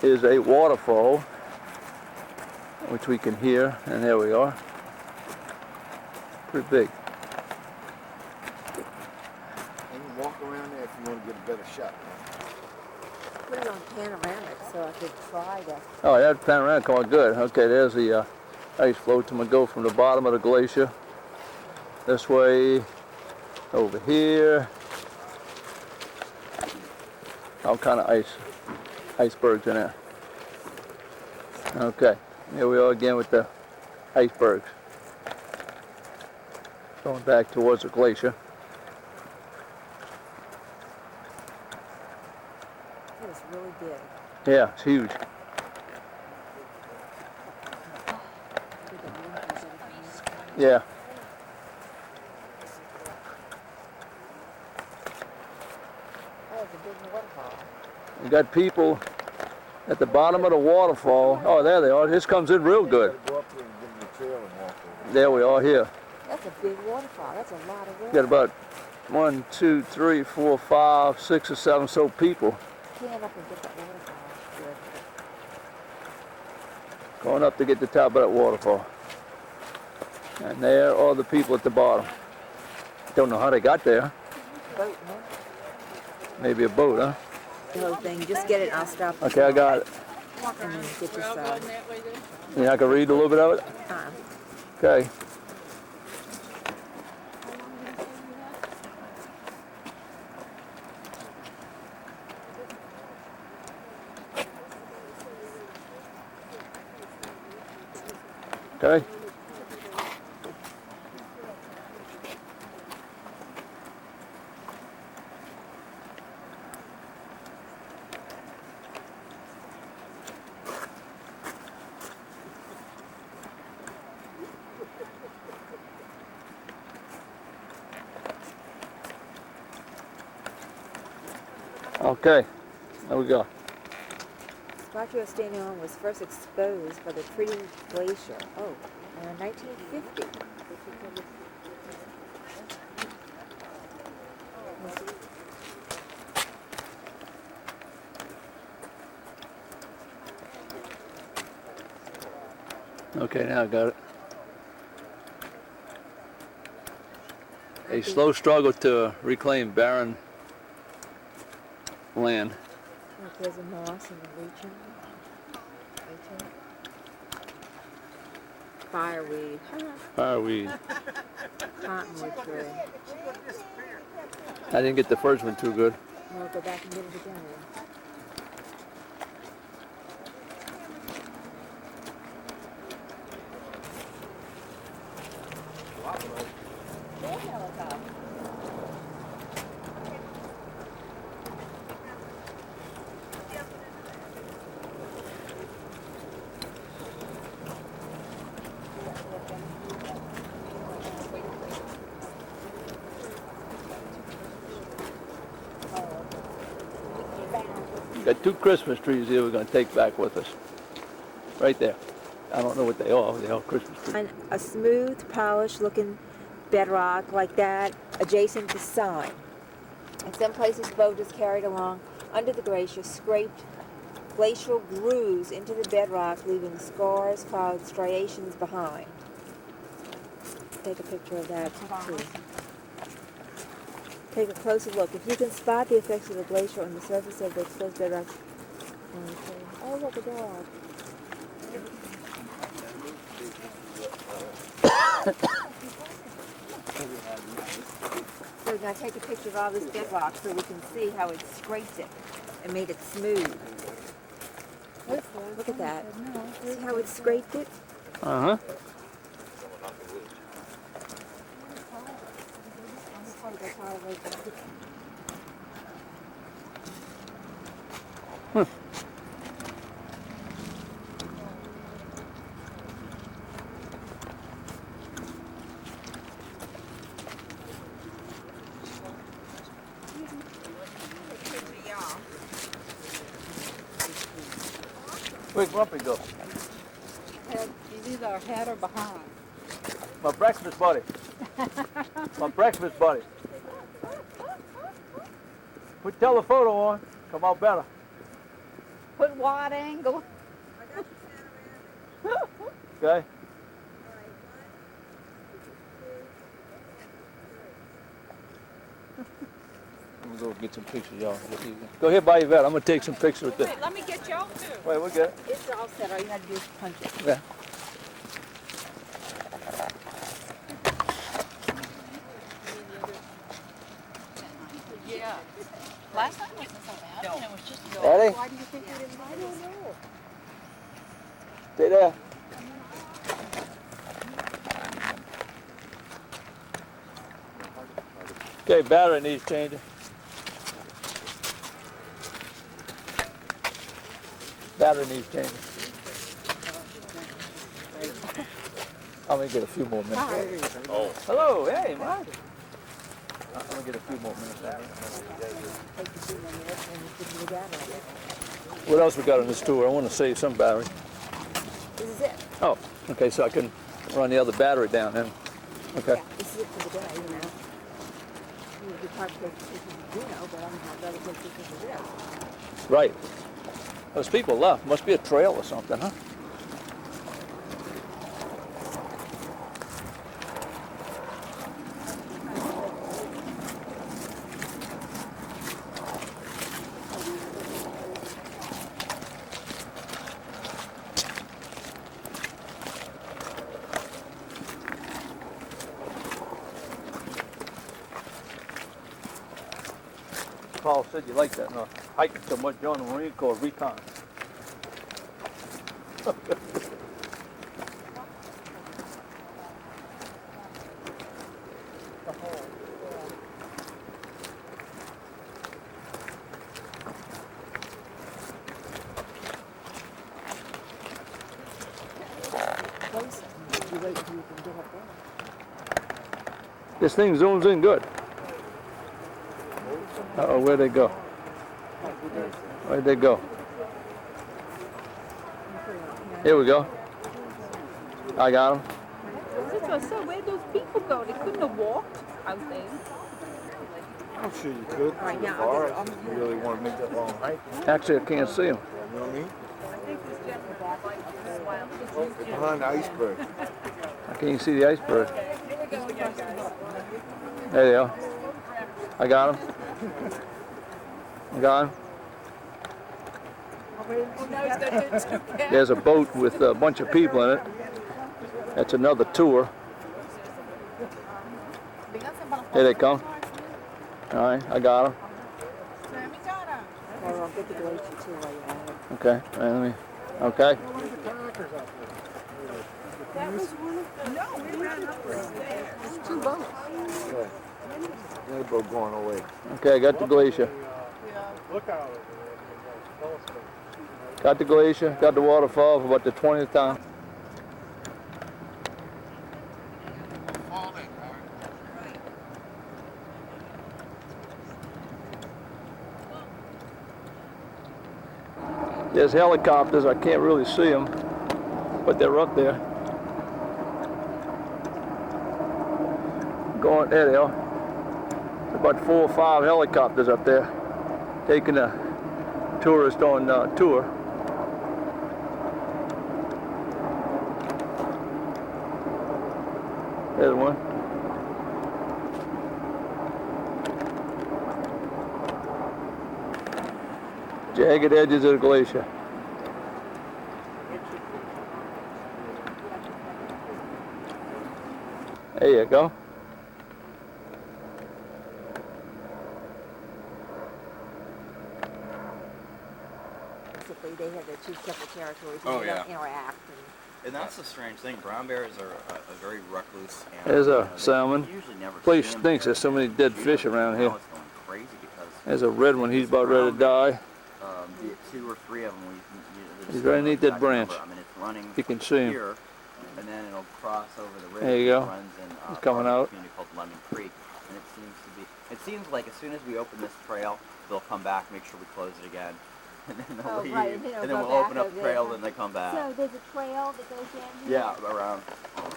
is a waterfall, which we can hear, and there we are. Pretty big. And you walk around there if you want to get a better shot. Put it on panoramic so I could try to. Oh, that panoramic going good. Okay, there's the ice float. I'm gonna go from the bottom of the glacier this way over here. All kind of icebergs in there. Okay, here we are again with the icebergs. Going back towards the glacier. It was really big. Yeah, it's huge. Yeah. Oh, it's a big waterfall. You got people at the bottom of the waterfall. Oh, there they are. This comes in real good. Go up there and give them the trail and walk over. There we are here. That's a big waterfall. That's a lot of water. Got about 1, 2, 3, 4, 5, 6 or 7 so people can up and get that waterfall. Good. Going up to get the top of that waterfall. And there are the people at the bottom. Don't know how they got there. Boat, huh? Maybe a boat, huh? The whole thing. Just get it and I'll stop. Okay, I got it. And then get your side. Yeah, I can read a little bit of it? Okay. Okay. Okay, there we go. The spot you are standing on was first exposed by the Treaty Glacier. Oh, in 1950. Okay, now I got it. A slow struggle to reclaim barren land. Look, there's a moss in the region. Fireweed. Fireweed. Cottonwood tree. I didn't get the first one too good. We'll go back and get it again. Got 2 Christmas trees here we're going to take back with us. Right there. I don't know what they are. They are Christmas trees. And a smooth, polished looking bedrock like that adjacent to sign. In some places, boat is carried along under the glacier, scraped glacial grooves into the bedrock, leaving scars, cloud striations behind. Take a picture of that too. Take a closer look. If you can spot the effects of the glacier on the surface of the exposed bedrock. Okay. Oh, look, a dog. So now take a picture of all this bedrock so we can see how it scraped it and made it smooth. Look at that. See how it scraped it? Uh-huh. Where'd Grumpy go? He's either ahead or behind. My breakfast buddy. My breakfast buddy. Put telephoto on. Come out better. Put wide angle. Okay. I'm gonna go get some pictures, y'all. Go ahead by Yvette. I'm gonna take some pictures with this. Wait, let me get y'all too. Wait, we'll get it. It's all set. All you have to do is punch it. Yeah. Yeah. Last time wasn't so bad. No. It was just Ready? Why do you think we didn't? I don't know. Stay there. Okay, battery needs changing. Battery needs changing. I'm gonna get a few more minutes. Oh. Hello, hey, Mike. I'm gonna get a few more minutes. What else we got on this tour? I want to save some battery. This is it. Oh, okay, so I can run the other battery down then. Okay. Yeah, this is it for the day, you know. You could probably take pictures of Juno, but I'm not going to take pictures of this. Right. Those people left. Must be a trail or something, huh? Paul said you like that, no? Hiking so much, join the Marine Corps recon. This thing zooms in good. Uh-oh, where'd they go? Where'd they go? Here we go. I got them. So where'd those people go? They couldn't have walked out there. I'm sure you could. Right, yeah, Far as you really want to make that long hike. Actually, I can't see them. You know what I mean? Behind the iceberg. I can't see the iceberg. There they are. I got them. I got them. There's a boat with a bunch of people in it. That's another tour. Here they come. All right, I got them. Okay, let me. Okay. That was one of the... No, we ran up the stairs. There's two boats. Another boat going away. Okay, I got the glacier. Look out. Got the glacier, got the waterfall for about the 20th time. There's helicopters, I can't really see them, but they're up there. Going, there they are. About 4 or 5 helicopters up there, taking a tourist on tour. There's one. Jagged edges of the glacier. There you go. Basically, they have their 2 separate territories and Oh, they yeah. don't interact. And that's the strange thing. Brown bears are a very recluse animal. There's You a know, they- salmon. you usually never Place see 'em stinks. There's so many dead fish around here. Now it's going crazy because There's a red one. He's about ready to die. be it 2 or 3 of them. He's very neat, that branch. I mean, it's running You can see him. here, and then it'll cross over the river. There you go. It runs in He's coming part of a out. community called Lemon Creek, and it seems like as soon as we open this trail, they'll come back, make sure we close it again, and then they'll leave, right, and then and it'll then go we'll back open up over the there. trail, then they come back. So there's a trail that goes in here? Yeah, around.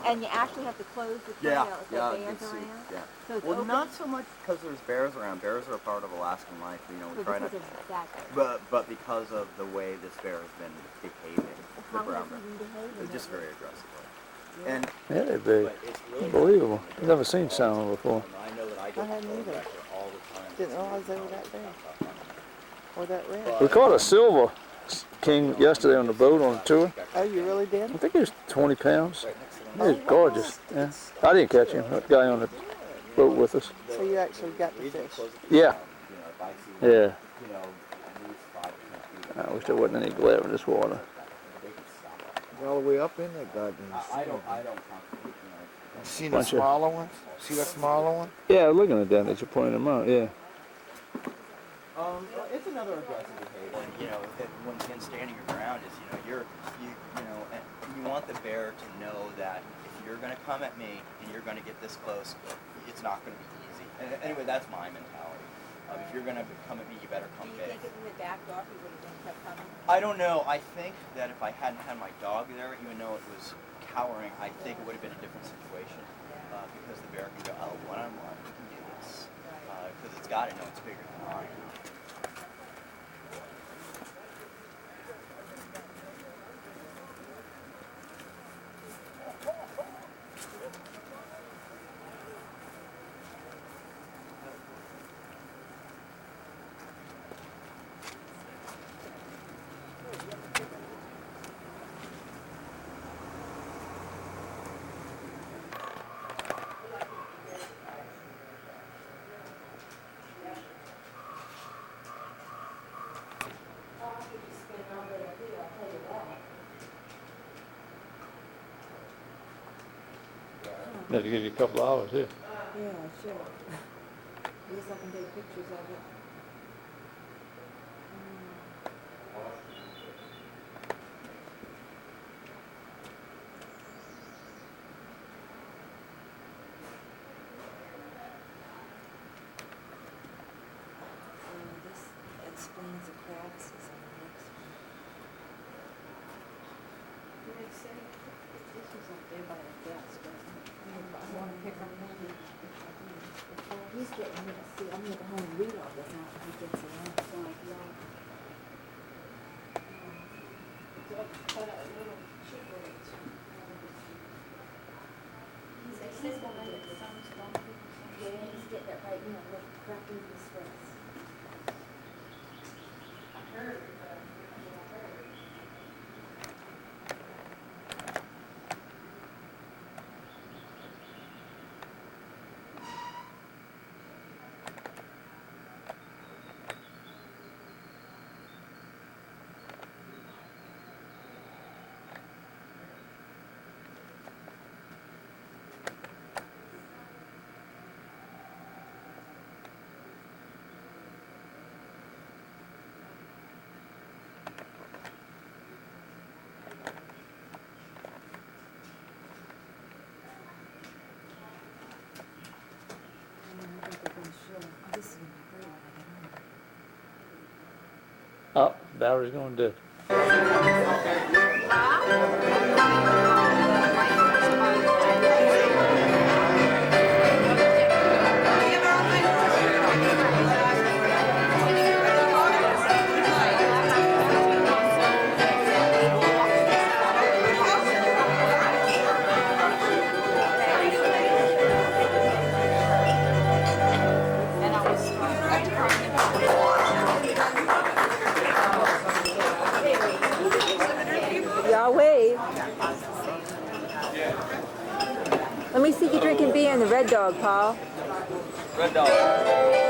And you actually have to close the Yeah, trail if yeah, there you are bears can see. around? Yeah. So it's Well, open? not so much because there's bears around. Bears are a part of Alaskan life. You know, we So try not. because of that. But because of the way this bear has been behaving, the How brown has bear, he been behaving? it's just very aggressively. And Yeah, they're big. Unbelievable. I've never seen salmon before. I know that I I get hadn't told either. back there all the time. Didn't realize they were that big. Or that red. We caught a silver king yesterday on the boat on the tour. Oh, you really did? I think he was 20 pounds. He was gorgeous. Yeah. I didn't catch him. That guy on the boat with us. So you actually got the fish. Yeah. Yeah. You know, at least 5 feet. I wish there wasn't any glare in this water. All the way up in that goddamn. I don't constantly, You seen the Bunch of- smaller ones? See that smaller one? Yeah, looking at that, they should point them out. Yeah. It's another aggressive behavior. You know, when in standing your ground is, you know, and you want the bear to know that if you're going to come at me and you're going to get this close, it's not going to be easy. And anyway, that's my mentality. If you're going to come at me, you better come big. Do you think if we had backed off, he would have been kept coming? I don't know. I think that if I hadn't had my dog there, even though it was cowering, I think it would have been a different situation. Because the bear can go, oh, one-on-one, we can do this. Because it's got to know it's bigger than mine. That'll give you a couple hours here. Yeah, sure. I guess I can take pictures of it. This explains the crevices on the next one. Did they say this was up there by the desk, wasn't it? I want to pick up one. He's getting me to see. I'm going to go home and read all this out when he gets around. So like, yeah. It's all cut out little chipboards. He's going to get some stuff. Yeah, he's getting it right, you know, what cracking the stress. I heard, Oh, Valerie's gonna do it. Y'all wave. Let me see you drinking beer in the Red Dog, Paul. Red Dog.